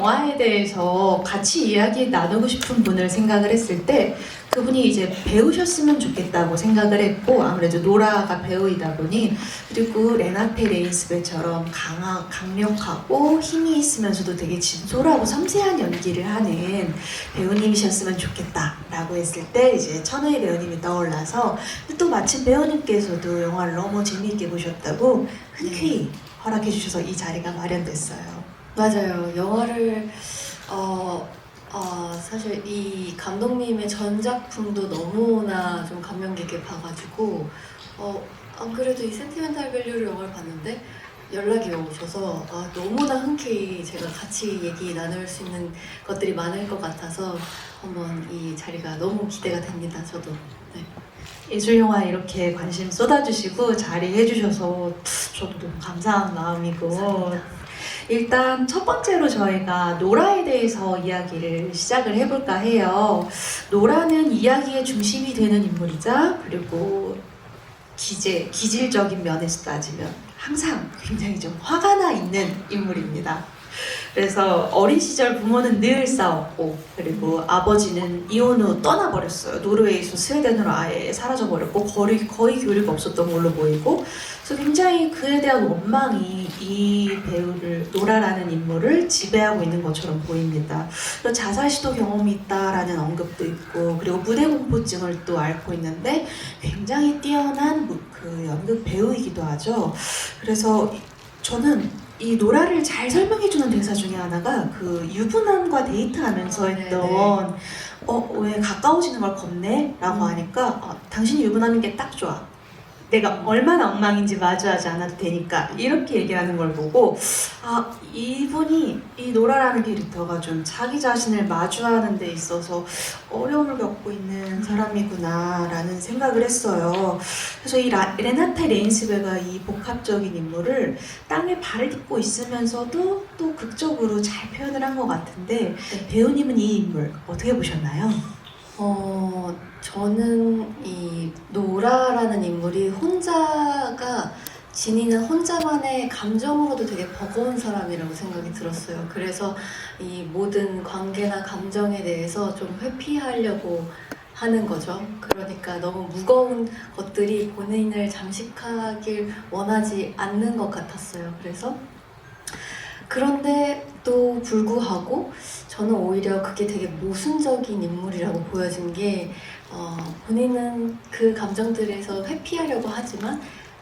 영화에 대해서 같이 이야기 나누고 싶은 분을 생각을 했을 때 그분이 이제 배우셨으면 좋겠다고 생각을 했고, 아무래도 노라가 배우이다 보니, 그리고 레나테 레인스베처럼 강력하고 힘이 있으면서도 되게 진솔하고 섬세한 연기를 하는 배우님이셨으면 좋겠다라고 했을 때 이제 천우희 배우님이 떠올라서, 또 마침 배우님께서도 영화를 너무 재미있게 보셨다고 흔쾌히 허락해 주셔서 이 자리가 마련됐어요. 맞아요. 영화를 사실 이 감독님의 전작품도 너무나 좀 감명 깊게 봐가지고 안 그래도 이 센티멘탈 밸류를 영화를 봤는데 연락이 오셔서 너무나 흔쾌히 제가 같이 얘기 나눌 수 있는 것들이 많을 것 같아서 한번 이 자리가 너무 기대가 됩니다. 저도. 네. 예술영화에 이렇게 관심 쏟아주시고 자리해 주셔서 저도 너무 감사한 마음이고, 감사합니다. 일단 첫 번째로 저희가 노라에 대해서 이야기를 시작을 해볼까 해요. 노라는 이야기의 중심이 되는 인물이자, 그리고 기질적인 면에서 따지면 항상 굉장히 좀 화가 나 있는 인물입니다. 그래서 어린 시절 부모는 늘 싸웠고, 그리고 아버지는 이혼 후 떠나버렸어요. 노르웨이에서 스웨덴으로 아예 사라져버렸고, 거의 교류가 없었던 걸로 보이고, 그래서 굉장히 그에 대한 원망이 이 배우를, 노라라는 인물을 지배하고 있는 것처럼 보입니다. 또 자살 시도 경험이 있다라는 언급도 있고, 그리고 무대 공포증을 또 앓고 있는데 굉장히 뛰어난 그 연극 배우이기도 하죠. 그래서 저는 이 노라를 잘 설명해주는 대사 중에 하나가 그 유부남과 데이트하면서 했던 왜 가까워지는 걸 겁내? 라고 하니까 당신이 유부남인 게 딱 좋아. 내가 얼마나 엉망인지 마주하지 않아도 되니까, 이렇게 얘기하는 걸 보고 이분이, 이 노라라는 캐릭터가 좀 자기 자신을 마주하는 데 있어서 어려움을 겪고 있는 사람이구나 라는 생각을 했어요. 그래서 이 레나테 레인스베가 이 복합적인 인물을 땅에 발을 딛고 있으면서도 또 극적으로 잘 표현을 한 것 같은데, 배우님은 이 인물 어떻게 보셨나요? 저는 이 노라라는 인물이 지니는 혼자만의 감정으로도 되게 버거운 사람이라고 생각이 들었어요. 그래서 이 모든 관계나 감정에 대해서 좀 회피하려고 하는 거죠. 그러니까 너무 무거운 것들이 본인을 잠식하길 원하지 않는 것 같았어요. 그런데 또 불구하고 저는 오히려 그게 되게 모순적인 인물이라고 보여진 게, 본인은 그 감정들에서 회피하려고 하지만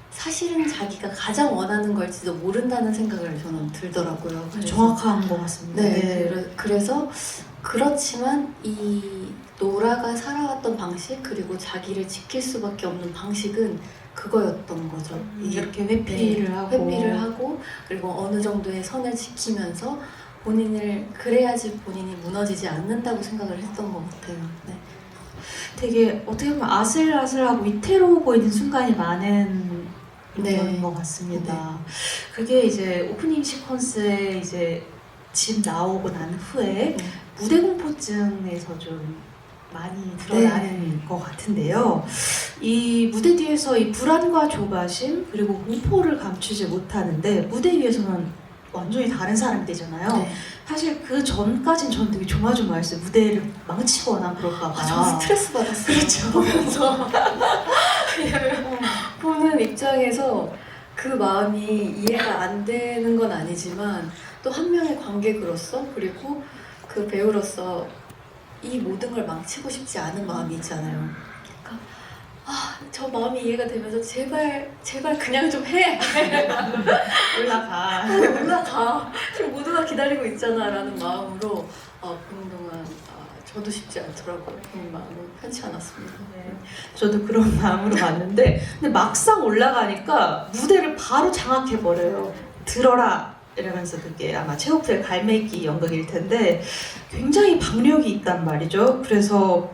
사실은 자기가 가장 원하는 걸지도 모른다는 생각을 저는 들더라고요. 정확한 것 같습니다. 그래서 그렇지만 이 노라가 살아왔던 방식, 그리고 자기를 지킬 수밖에 없는 방식은 그거였던 거죠. 이렇게 회피를 하고 그리고 어느 정도의 선을 지키면서 그래야지 본인이 무너지지 않는다고 생각을 했던 것 같아요. 네. 되게 어떻게 보면 아슬아슬하고 위태로워 보이는 순간이 많은 것 같습니다. 그게 이제 오프닝 시퀀스에 이제 집 나오고 난 후에 무대 공포증에서 좀 많이 드러나는 것 같은데요. 이 무대 뒤에서 이 불안과 조바심, 그리고 공포를 감추지 못하는데 무대 위에서는 완전히 다른 사람이 되잖아요. 사실 그 전까진 저는 되게 조마조마했어요. 무대를 망치거나 그럴까봐. 저 스트레스 받았어요. 그렇죠. 보면서. 보는 입장에서 그 마음이 이해가 안 되는 건 아니지만, 또 한 명의 관객으로서, 그리고 그 배우로서 이 모든 걸 망치고 싶지 않은 마음이 있잖아요. 그러니까 저 마음이 이해가 되면서 제발 그냥 좀 해. 올라가. 지금 모두가 기다리고 있잖아 라는 마음으로 보는 동안 저도 쉽지 않더라고요. 그 마음은 편치 않았습니다. 저도 그런 마음으로 봤는데, 근데 막상 올라가니까 무대를 바로 장악해버려요. 들어라! 이러면서, 그게 아마 체호프의 갈매기 연극일 텐데 굉장히 박력이 있단 말이죠. 그래서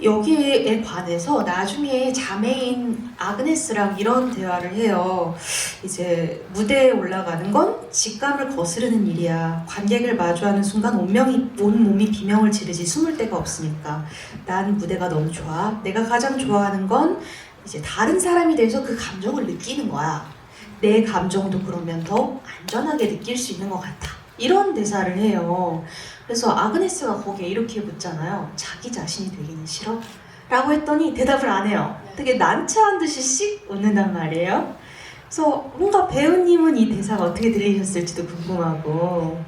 여기에 관해서 나중에 자매인 아그네스랑 이런 대화를 해요. 이제 무대에 올라가는 건 직감을 거스르는 일이야. 관객을 마주하는 순간 온 몸이 비명을 지르지 숨을 데가 없으니까. 난 무대가 너무 좋아. 내가 가장 좋아하는 건 이제 다른 사람이 돼서 그 감정을 느끼는 거야. 내 감정도 그러면 더 안전하게 느낄 수 있는 것 같아. 이런 대사를 해요. 그래서 아그네스가 거기에 이렇게 묻잖아요. 자기 자신이 되기는 싫어? 라고 했더니 대답을 안 해요. 되게 난처한 듯이 씩 웃는단 말이에요. 그래서 뭔가 배우님은 이 대사가 어떻게 들리셨을지도 궁금하고.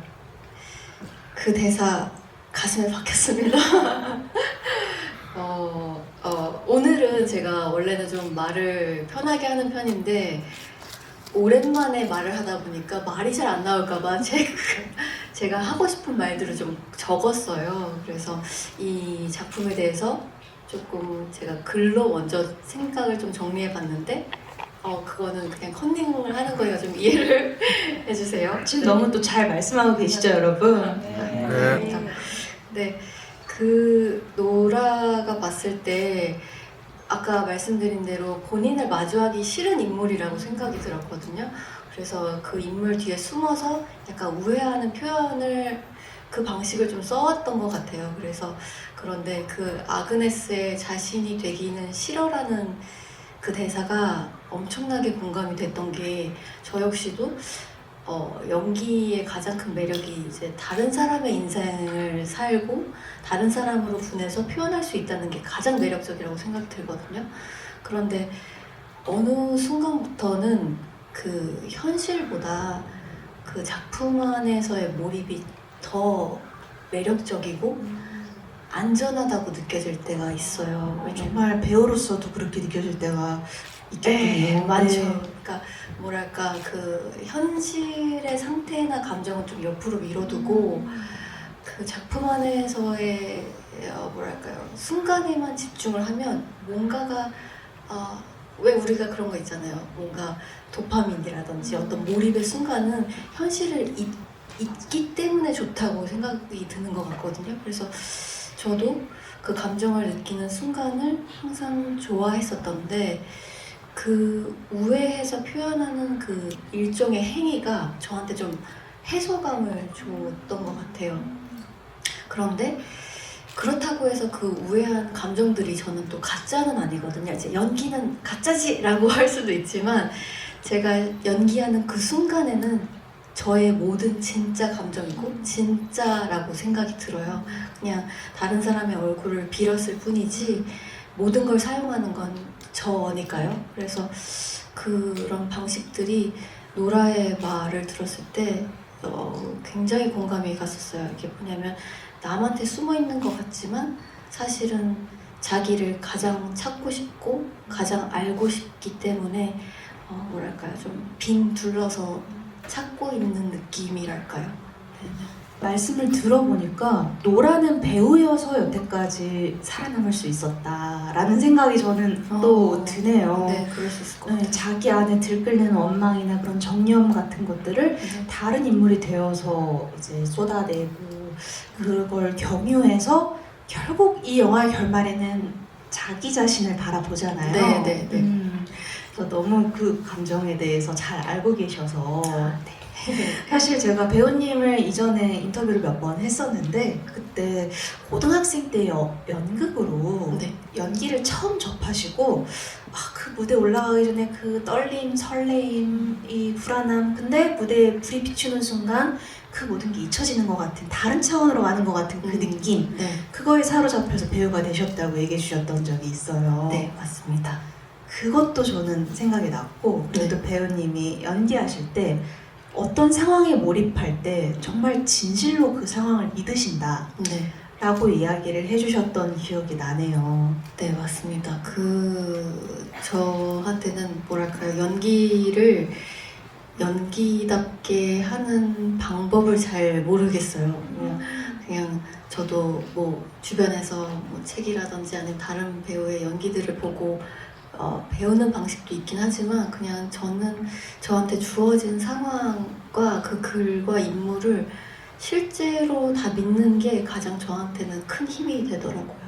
그 대사 가슴에 박혔습니다. 오늘은 제가 원래는 좀 말을 편하게 하는 편인데 오랜만에 말을 하다 보니까 말이 잘 안 나올까봐 제가 하고 싶은 말들을 좀 적었어요. 그래서 이 작품에 대해서 조금 제가 글로 먼저 생각을 좀 정리해봤는데 그거는 그냥 컨닝을 하는 거예요. 좀 이해를 해주세요. 지금 너무 또 잘 말씀하고 계시죠, 여러분? 네. 네, 그 노라가 봤을 때 아까 말씀드린 대로 본인을 마주하기 싫은 인물이라고 생각이 들었거든요. 그래서 그 인물 뒤에 숨어서 약간 우회하는 표현을 그 방식을 좀 써왔던 것 같아요. 그래서 그런데 그 아그네스의 자신이 되기는 싫어라는 그 대사가 엄청나게 공감이 됐던 게 저 역시도 연기의 가장 큰 매력이 이제 다른 사람의 인생을 살고 다른 사람으로 분해서 표현할 수 있다는 게 가장 매력적이라고 생각이 들거든요. 그런데 어느 순간부터는 그 현실보다 그 작품 안에서의 몰입이 더 매력적이고 안전하다고 느껴질 때가 있어요. 정말 배우로서도 그렇게 느껴질 때가 있겠군요. 네, 많죠. 네. 그러니까 뭐랄까 그 현실의 상태나 감정은 좀 옆으로 밀어두고 그 작품 안에서의 뭐랄까요 순간에만 집중을 하면 뭔가가 왜 우리가 그런 거 있잖아요. 뭔가 도파민이라든지 어떤 몰입의 순간은 현실을 잊기 때문에 좋다고 생각이 드는 것 같거든요. 그래서 저도 그 감정을 느끼는 순간을 항상 좋아했었던데 그 우회해서 표현하는 그 일종의 행위가 저한테 좀 해소감을 줬던 것 같아요. 그런데 그렇다고 해서 그 우회한 감정들이 저는 또 가짜는 아니거든요. 이제 연기는 가짜지라고 할 수도 있지만 제가 연기하는 그 순간에는 저의 모든 진짜 감정이고 진짜라고 생각이 들어요. 그냥 다른 사람의 얼굴을 빌었을 뿐이지 모든 걸 사용하는 건 저니까요. 그래서 그런 방식들이 노라의 말을 들었을 때 굉장히 공감이 갔었어요. 이게 뭐냐면 남한테 숨어 있는 것 같지만 사실은 자기를 가장 찾고 싶고 가장 알고 싶기 때문에 뭐랄까요, 좀 빙 둘러서 찾고 있는 느낌이랄까요. 말씀을 들어보니까 노라는 배우여서 여태까지 살아남을 수 있었다라는 생각이 저는 또 드네요. 네, 그럴 수 있을 것 같아요. 네, 자기 안에 들끓는 원망이나 그런 정념 같은 것들을 다른 인물이 되어서 이제 쏟아내고 그걸 경유해서 결국 이 영화의 결말에는 자기 자신을 바라보잖아요. 네, 네, 네. 그래서 너무 그 감정에 대해서 잘 알고 계셔서 사실 제가 배우님을 이전에 인터뷰를 몇 번 했었는데 그때 고등학생 때 연극으로 네. 연기를 처음 접하시고 그 무대 올라가기 전에 그 떨림, 설레임, 이 불안함 근데 무대에 불이 비추는 순간 그 모든 게 잊혀지는 것 같은 다른 차원으로 가는 것 같은 그 느낌 네. 그거에 사로잡혀서 배우가 되셨다고 얘기해 주셨던 적이 있어요. 네, 맞습니다. 그것도 저는 생각이 났고 그리고 네. 또 배우님이 연기하실 때 어떤 상황에 몰입할 때 정말 진실로 그 상황을 믿으신다 네. 라고 이야기를 해주셨던 기억이 나네요. 네, 맞습니다. 저한테는 뭐랄까요, 연기를 연기답게 하는 방법을 잘 모르겠어요. 그냥 저도 뭐 주변에서 뭐 책이라든지 아니면 다른 배우의 연기들을 보고 배우는 방식도 있긴 하지만 그냥 저는 저한테 주어진 상황과 그 글과 인물을 실제로 다 믿는 게 가장 저한테는 큰 힘이 되더라고요.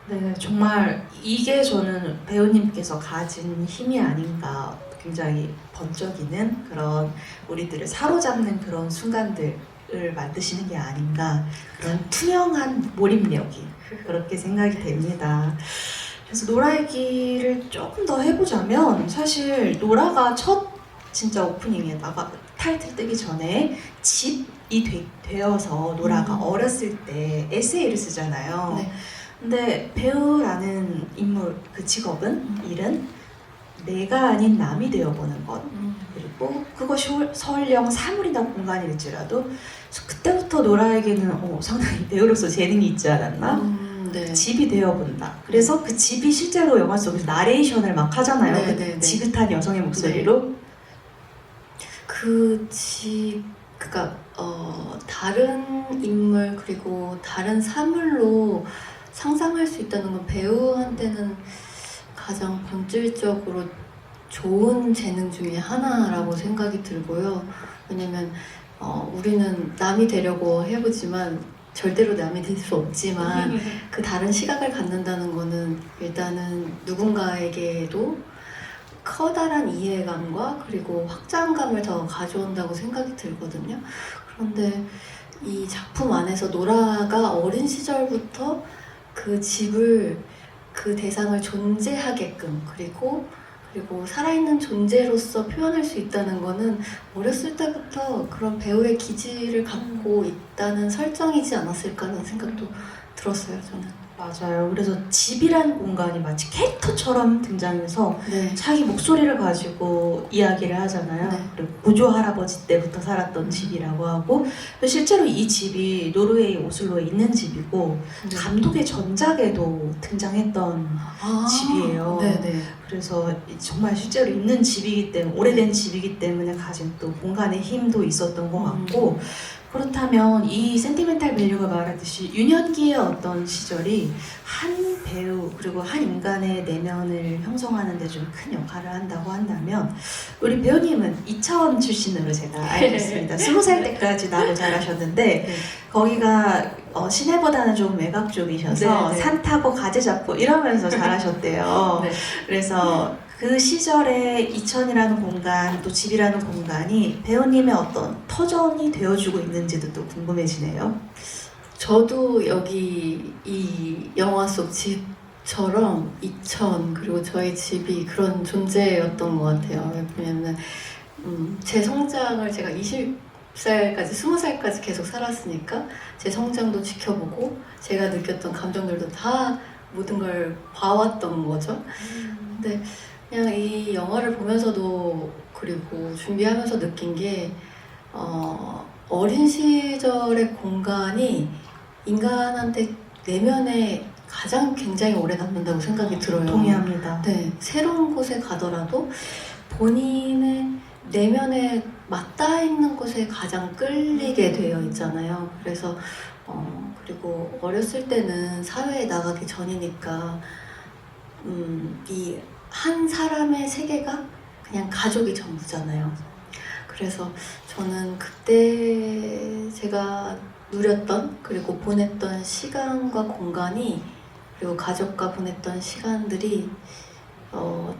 네, 정말 이게 저는 배우님께서 가진 힘이 아닌가 굉장히 번쩍이는 그런 우리들을 사로잡는 그런 순간들을 만드시는 게 아닌가 그런 투명한 몰입력이 그렇게 생각이 됩니다. 그래서 노라 얘기를 조금 더 해보자면 사실 노라가 첫 진짜 오프닝에 타이틀 뜨기 전에 집 되어서 노라가 음. 어렸을 때 에세이를 쓰잖아요. 네. 근데 배우라는 인물, 그 직업은, 일은 내가 아닌 남이 되어보는 것. 그리고 그것이 설령 사물이나 공간일지라도 그때부터 노라에게는 상당히 배우로서 재능이 있지 않았나? 네. 집이 되어본다. 그래서 그 집이 실제로 영화 속에서 나레이션을 막 하잖아요. 네, 그 네, 네. 지긋한 여성의 목소리로. 그러니까 다른 인물 그리고 다른 사물로 상상할 수 있다는 건 배우한테는 가장 본질적으로 좋은 재능 중에 하나라고 생각이 들고요. 왜냐면 우리는 남이 되려고 해보지만 절대로 남이 될 수 없지만 그 다른 시각을 갖는다는 거는 일단은 누군가에게도 커다란 이해감과 그리고 확장감을 더 가져온다고 생각이 들거든요. 그런데 이 작품 안에서 노라가 어린 시절부터 그 집을, 그 대상을 존재하게끔 그리고 살아있는 존재로서 표현할 수 있다는 거는 어렸을 때부터 그런 배우의 기질을 갖고 있다는 설정이지 않았을까라는 생각도 들었어요, 저는. 맞아요. 그래서 집이라는 공간이 마치 캐릭터처럼 등장해서 네. 자기 목소리를 가지고 이야기를 하잖아요. 네. 그리고 고조 할아버지 때부터 살았던 집이라고 하고, 실제로 이 집이 노르웨이 오슬로에 있는 집이고 네. 감독의 전작에도 등장했던 집이에요. 네네. 그래서 정말 실제로 있는 집이기 때문에, 오래된 집이기 때문에 가진 또 공간의 힘도 있었던 것 같고, 그렇다면 이 센티멘탈 밸류가 말하듯이 유년기의 어떤 시절이 한 배우 그리고 한 인간의 내면을 형성하는 데 좀 큰 역할을 한다고 한다면, 우리 배우님은 이차원 출신으로 제가 알고 있습니다. 20살 때까지 나고 자라셨는데 네. 거기가 시내보다는 좀 외곽 쪽이셔서 네, 네. 산 타고 가재 잡고 이러면서 자라셨대요. 네. 그래서 그 시절에 이천이라는 공간, 또 집이라는 공간이 배우님의 어떤 터전이 되어주고 있는지도 또 궁금해지네요. 저도 여기 이 영화 속 집처럼 이천 그리고 저희 집이 그런 존재였던 것 같아요. 왜냐면 제 성장을 제가 20살까지 20살까지 계속 살았으니까 제 성장도 지켜보고 제가 느꼈던 감정들도 다 모든 걸 봐왔던 거죠. 근데 그냥 이 영화를 보면서도 그리고 준비하면서 느낀 게 어린 시절의 공간이 인간한테 내면에 가장 굉장히 오래 남는다고 생각이 들어요. 동의합니다. 네, 새로운 곳에 가더라도 본인의 내면에 맞닿아 있는 곳에 가장 끌리게 되어 있잖아요. 그래서 그리고 어렸을 때는 사회에 나가기 전이니까 이 한 사람의 세계가 그냥 가족이 전부잖아요. 그래서 저는 그때 제가 누렸던 그리고 보냈던 시간과 공간이 그리고 가족과 보냈던 시간들이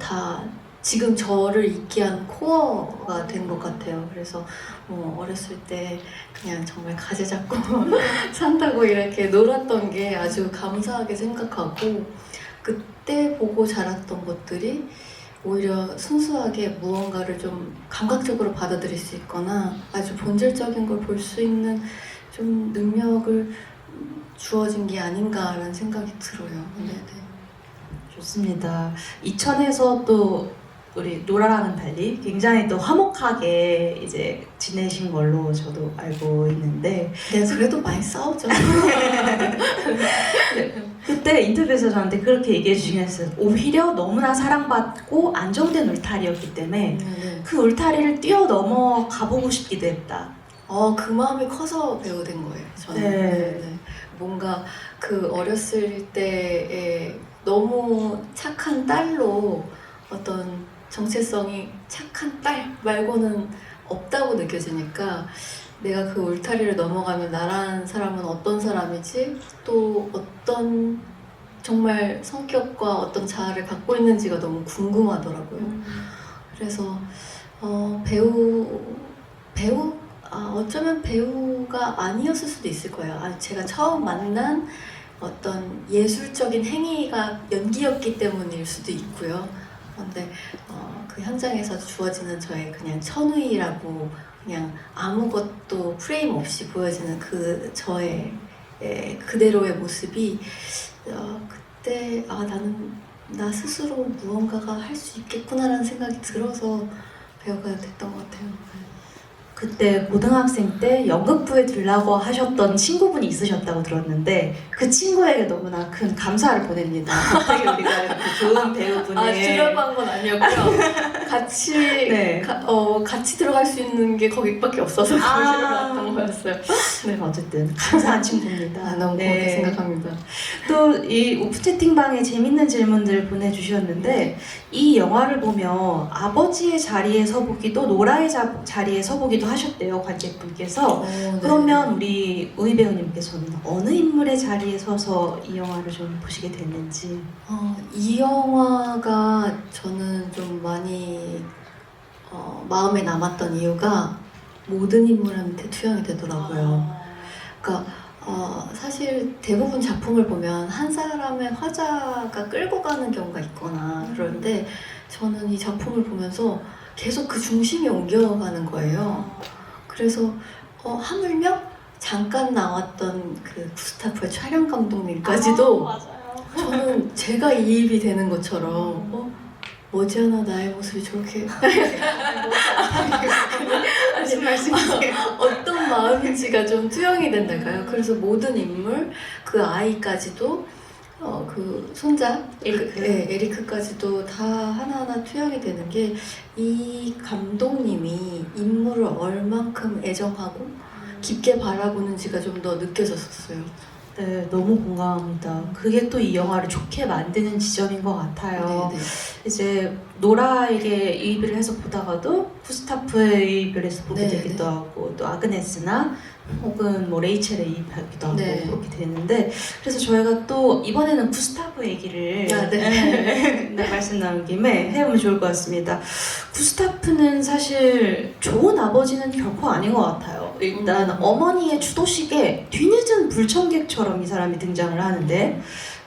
다 지금 저를 있게 한 코어가 된 것 같아요. 그래서 어렸을 때 그냥 정말 가재 잡고 산다고 이렇게 놀았던 게 아주 감사하게 생각하고, 그때 보고 자랐던 것들이 오히려 순수하게 무언가를 좀 감각적으로 받아들일 수 있거나 아주 본질적인 걸 볼 수 있는 좀 능력을 주어진 게 아닌가라는 생각이 들어요. 네네. 좋습니다. 이천에서 또 우리 노라랑은 달리 굉장히 또 화목하게 이제 지내신 걸로 저도 알고 있는데, 네, 그래도 많이 싸우죠. 그때 인터뷰에서 저한테 그렇게 얘기해 주시긴 했어요. 오히려 너무나 사랑받고 안정된 울타리였기 때문에 네네. 그 울타리를 뛰어넘어 가보고 싶기도 했다. 그 마음이 커서 배우된 거예요. 저는. 네. 뭔가 그 어렸을 때에 너무 착한 딸로 어떤 정체성이 착한 딸 말고는 없다고 느껴지니까 내가 그 울타리를 넘어가면 나라는 사람은 어떤 사람이지, 또 어떤 정말 성격과 어떤 자아를 갖고 있는지가 너무 궁금하더라고요. 그래서 어쩌면 배우가 아니었을 수도 있을 거예요. 제가 처음 만난 어떤 예술적인 행위가 연기였기 때문일 수도 있고요. 그런데 그 현장에서 주어지는 저의 그냥 천우희라고 그냥 아무것도 프레임 없이 보여지는 그 저의 그대로의 모습이 그때 나는 나 스스로 무언가가 할 수 있겠구나라는 생각이 들어서 배우가 됐던 것 같아요. 그때 고등학생 때 연극부에 들라고 하셨던 친구분이 있으셨다고 들었는데 그 친구에게 너무나 큰 감사를 보냅니다. 갑자기 우리가 이렇게 좋은 배우분을 주려고 한 건 아니었고요. 같이 네. 같이 들어갈 수 있는 게 거기밖에 없어서 거기로 갔던 거였어요. 네, 어쨌든 감사한 친구입니다. 너무 고맙게 생각합니다. 또 이 오프 채팅방에 재밌는 질문들 보내주셨는데 이 영화를 보면 아버지의 자리에 서보기도 노라의 자리에 서보기도 하셨대요, 관객분께서. 네. 그러면 우리 우희 배우님께서는 어느 인물의 자리에 서서 이 영화를 좀 보시게 됐는지. 이 영화가 저는 좀 많이 마음에 남았던 이유가 모든 인물한테 투영이 되더라고요. 그러니까 사실 대부분 작품을 보면 한 사람의 화자가 끌고 가는 경우가 있거나 그런데 저는 이 작품을 보면서 계속 그 중심이 옮겨가는 거예요. 그래서 하물며 잠깐 나왔던 그 구스타프의 촬영 감독님까지도 저는 제가 이입이 되는 것처럼 머지않아 나의 모습이 저렇게 무슨 말씀이세요? 어떤 마음인지가 좀 투영이 된달까요? 그래서 모든 인물, 그 아이까지도 그 손자 에리크까지도 다 하나하나 투영이 되는 게 이 감독님이 인물을 얼만큼 애정하고 깊게 바라보는지가 좀 더 느껴졌었어요. 네, 너무 공감합니다. 그게 또 이 영화를 좋게 만드는 지점인 것 같아요. 네네. 이제 노라에게 이입을 해서 보다가도 구스타프에 이입을 해서 보게 네, 되기도 네. 하고 또 아그네스나 혹은 뭐 레이첼에 이입하기도 하고 네. 그렇게 되는데 그래서 저희가 또 이번에는 구스타프 얘기를 말씀 나눈 김에 해보면 좋을 것 같습니다. 구스타프는 사실 좋은 아버지는 결코 아닌 것 같아요. 일단 어머니의 추도식에 뒤늦은 불청객처럼 이 사람이 등장을 하는데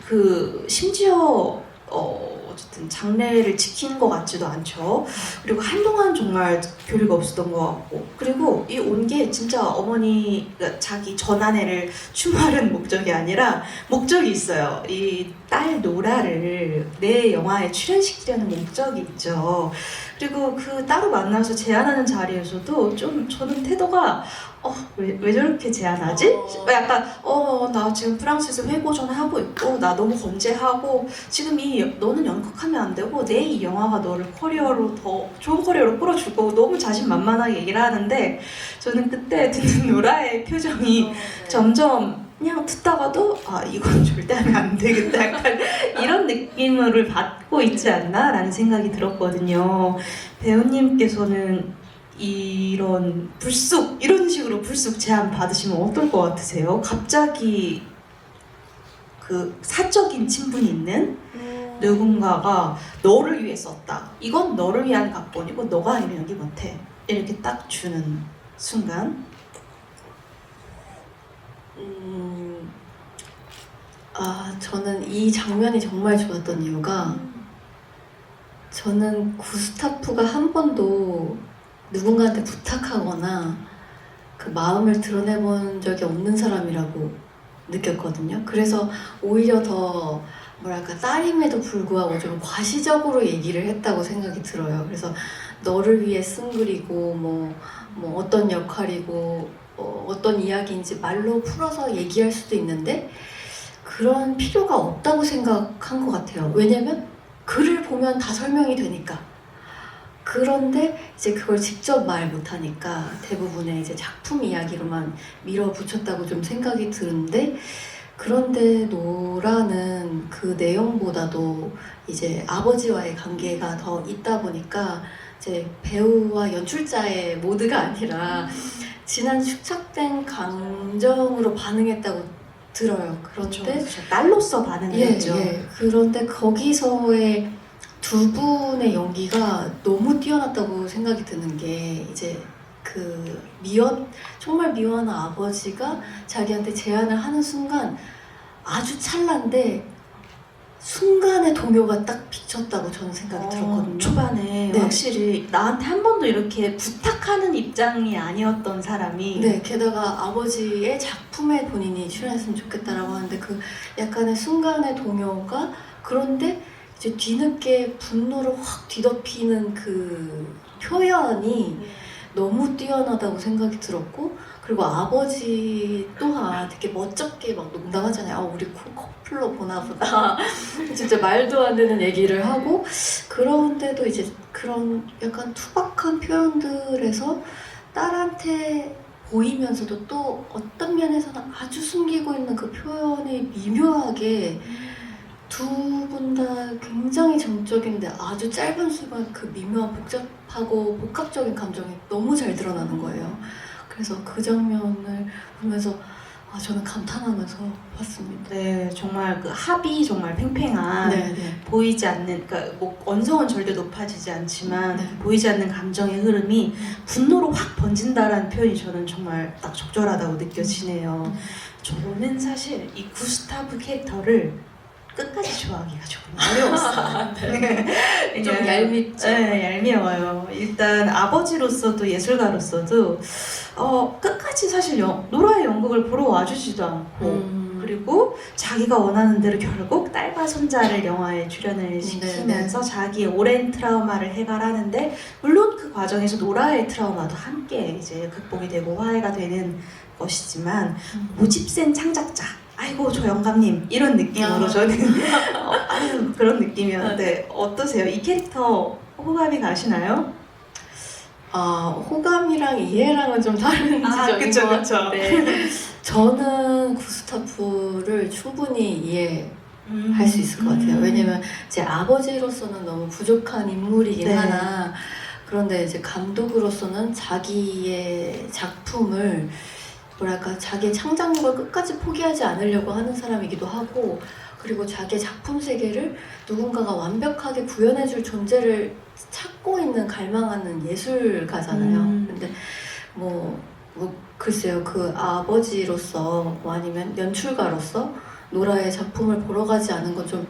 그 심지어 어쨌든 장례를 지키는 것 같지도 않죠. 그리고 한동안 정말 교류가 없었던 것 같고 그리고 이 온 게 진짜 어머니가 자기 전아내를 추모하는 목적이 아니라 목적이 있어요. 이 딸 노라를 내 영화에 출연시키려는 목적이 있죠. 그리고 그 따로 만나서 제안하는 자리에서도 좀 저는 태도가 왜 저렇게 제안하지? 약간 나 지금 프랑스에서 회고전 하고 있고 나 너무 건재하고 지금 너는 연극하면 안 되고 내 이 영화가 너를 커리어로 더 좋은 커리어로 끌어주고 너무 자신만만하게 얘기를 하는데 저는 그때 듣는 노라의 표정이 점점 그냥 듣다가도 이건 절대 하면 안 되겠다 약간 이런 느낌을 받고 있지 않나 라는 생각이 들었거든요. 배우님께서는 이런 식으로 불쑥 제안 받으시면 어떨 것 같으세요? 갑자기 그 사적인 친분이 있는 누군가가 너를 위해 썼다. 이건 너를 위한 각본이고 너가 아니면 여기 못해. 이렇게 딱 주는 순간 저는 이 장면이 정말 좋았던 이유가 저는 구스타프가 한 번도 누군가한테 부탁하거나 그 마음을 드러내본 적이 없는 사람이라고 느꼈거든요. 그래서 오히려 더 뭐랄까 딸임에도 불구하고 좀 과시적으로 얘기를 했다고 생각이 들어요. 그래서 너를 위해 쓴 글이고 뭐 어떤 역할이고 어떤 이야기인지 말로 풀어서 얘기할 수도 있는데 그런 필요가 없다고 생각한 것 같아요. 왜냐면 글을 보면 다 설명이 되니까. 그런데 이제 그걸 직접 말 못하니까 대부분의 이제 작품 이야기로만 밀어붙였다고 좀 생각이 드는데 그런데 노라는 그 내용보다도 이제 아버지와의 관계가 더 있다 보니까 이제 배우와 연출자의 모드가 아니라 지난 축적된 감정으로 반응했다고 들어요. 그런데 그렇죠. 딸로서 반응했죠. 그런데 거기서의 두 분의 연기가 너무 뛰어났다고 생각이 드는 게 이제 그 정말 미워하는 아버지가 자기한테 제안을 하는 순간 아주 찰나인데 순간의 동요가 딱 비쳤다고 저는 생각이 들었거든요. 초반에 네. 확실히 나한테 한 번도 이렇게 부탁하는 입장이 아니었던 사람이 네, 게다가 아버지의 작품에 본인이 출연했으면 좋겠다라고 하는데 그 약간의 순간의 동요가 그런데 이제 뒤늦게 분노를 확 뒤덮이는 그 표현이 너무 뛰어나다고 생각이 들었고 그리고 아버지 또한 되게 멋쩍게 막 농담하잖아요. 아, 우리 커플로 보나 보다. 진짜 말도 안 되는 얘기를 하고 그런데도 이제 그런 약간 투박한 표현들에서 딸한테 보이면서도 또 어떤 면에서는 아주 숨기고 있는 그 표현이 미묘하게 두 분 다 굉장히 정적인데 아주 짧은 순간 그 미묘한 복잡하고 복합적인 감정이 너무 잘 드러나는 거예요. 그래서 그 장면을 보면서 저는 감탄하면서 봤습니다. 네, 정말 그 합이 정말 팽팽한 네. 보이지 않는 그러니까 뭐 언성은 절대 높아지지 않지만 네. 보이지 않는 감정의 흐름이 분노로 확 번진다라는 표현이 저는 정말 딱 적절하다고 느껴지네요. 저는 사실 이 구스타브 캐릭터를 끝까지 좋아하기가 조금 어려웠어요. 좀 얄밉죠. 네, 얄미워요. 일단 아버지로서도 예술가로서도 끝까지 사실 노라의 연극을 보러 와주지도 않고 그리고 자기가 원하는 대로 결국 딸과 손자를 영화에 출연을 시키면서 자기의 오랜 트라우마를 해결하는데 물론 그 과정에서 노라의 트라우마도 함께 이제 극복이 되고 화해가 되는 것이지만 모집센 창작자 아이고 저 영감님 이런 느낌으로 저는 아유 그런 느낌이었는데 어떠세요? 이 캐릭터 호감이 가시나요? 호감이랑 이해랑은 좀 다른 지점인 것 같은데 저는 구스타프를 충분히 이해할 수 있을 것 같아요. 왜냐면 제 아버지로서는 너무 부족한 인물이긴 네. 하나 그런데 이제 감독으로서는 자기의 작품을 뭐랄까 자기의 창작력을 끝까지 포기하지 않으려고 하는 사람이기도 하고 그리고 자기의 작품 세계를 누군가가 완벽하게 구현해줄 존재를 찾고 있는 갈망하는 예술가잖아요. 근데 뭐 글쎄요 그 아버지로서 뭐 아니면 연출가로서 노라의 작품을 보러 가지 않은 건 좀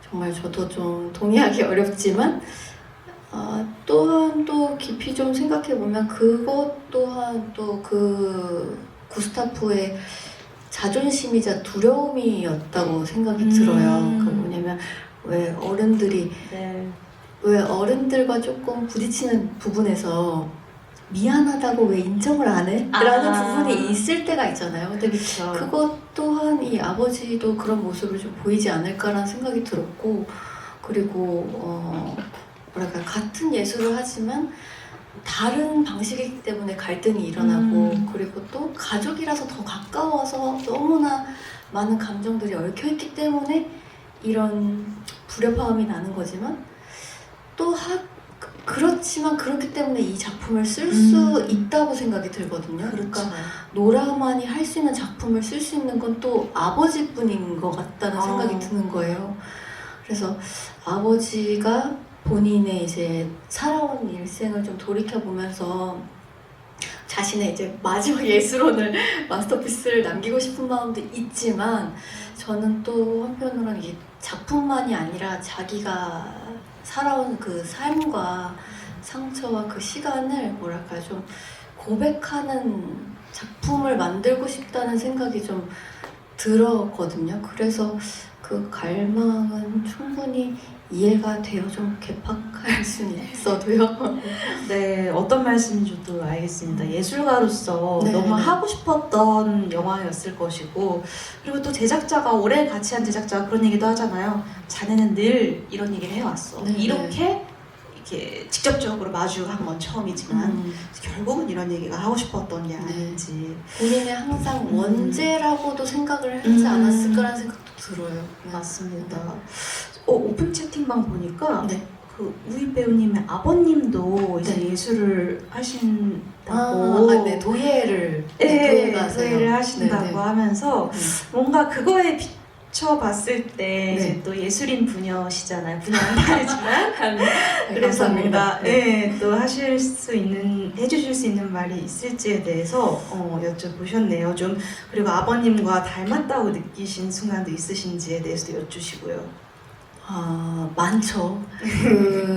정말 저도 좀 동의하기 어렵지만 또한 또 깊이 좀 생각해 보면 그것 또한 또 그 구스타프의 자존심이자 두려움이었다고 생각이 들어요. 그 뭐냐면 왜 어른들이 왜 어른들과 조금 부딪히는 부분에서 미안하다고 왜 인정을 안 해? 라는 부분이 있을 때가 있잖아요. 근데 그렇죠. 그것 또한 이 아버지도 그런 모습을 좀 보이지 않을까라는 생각이 들었고 그리고 뭐랄까 같은 예술을 하지만 다른 방식이기 때문에 갈등이 일어나고 그리고 또 가족이라서 더 가까워서 너무나 많은 감정들이 얽혀있기 때문에 이런 불협화음이 나는 거지만 또 그렇지만 그렇기 때문에 이 작품을 쓸 수 있다고 생각이 들거든요. 그러니까 노라만이 할 수 있는 작품을 쓸 수 있는 건 또 아버지뿐인 것 같다는 생각이 드는 거예요. 그래서 아버지가 본인의 이제 살아온 일생을 좀 돌이켜 보면서 자신의 이제 마지막 예술원을 마스터피스를 남기고 싶은 마음도 있지만 저는 또 한편으로는 이게 작품만이 아니라 자기가 살아온 그 삶과 상처와 그 시간을 뭐랄까 좀 고백하는 작품을 만들고 싶다는 생각이 좀 들었거든요. 그래서 그 갈망은 충분히 이해가 돼요. 좀 개팍할 수는 있어도요. 네, 어떤 말씀인지 또 알겠습니다. 예술가로서 네, 너무 네. 하고 싶었던 영화였을 것이고 그리고 또 제작자가 오래 같이 한 제작자가 그런 얘기도 하잖아요. 자네는 늘 이런 얘기를 해왔어. 네, 이렇게 직접적으로 마주한 건 처음이지만 결국은 이런 얘기가 하고 싶었던 게 아닌지 본인이 항상 원제라고도 생각을 하지 않았을까라는 생각도 들어요. 맞습니다. 오픈 채팅방 보니까 네. 그 우희 배우님의 아버님도 이제 네. 예술을 하신다고 네, 도예를 도예를 하신다고 네, 네. 하면서 뭔가 그거에 비춰봤을 때 네. 이제 또 예술인 부녀시잖아요. 부녀는 다르지만 네, 그래서 감사합니다. 뭔가 또 해주실 수 있는 말이 있을지에 대해서 여쭤보셨네요. 좀 그리고 아버님과 닮았다고 느끼신 순간도 있으신지에 대해서도 여쭈시고요. 많죠.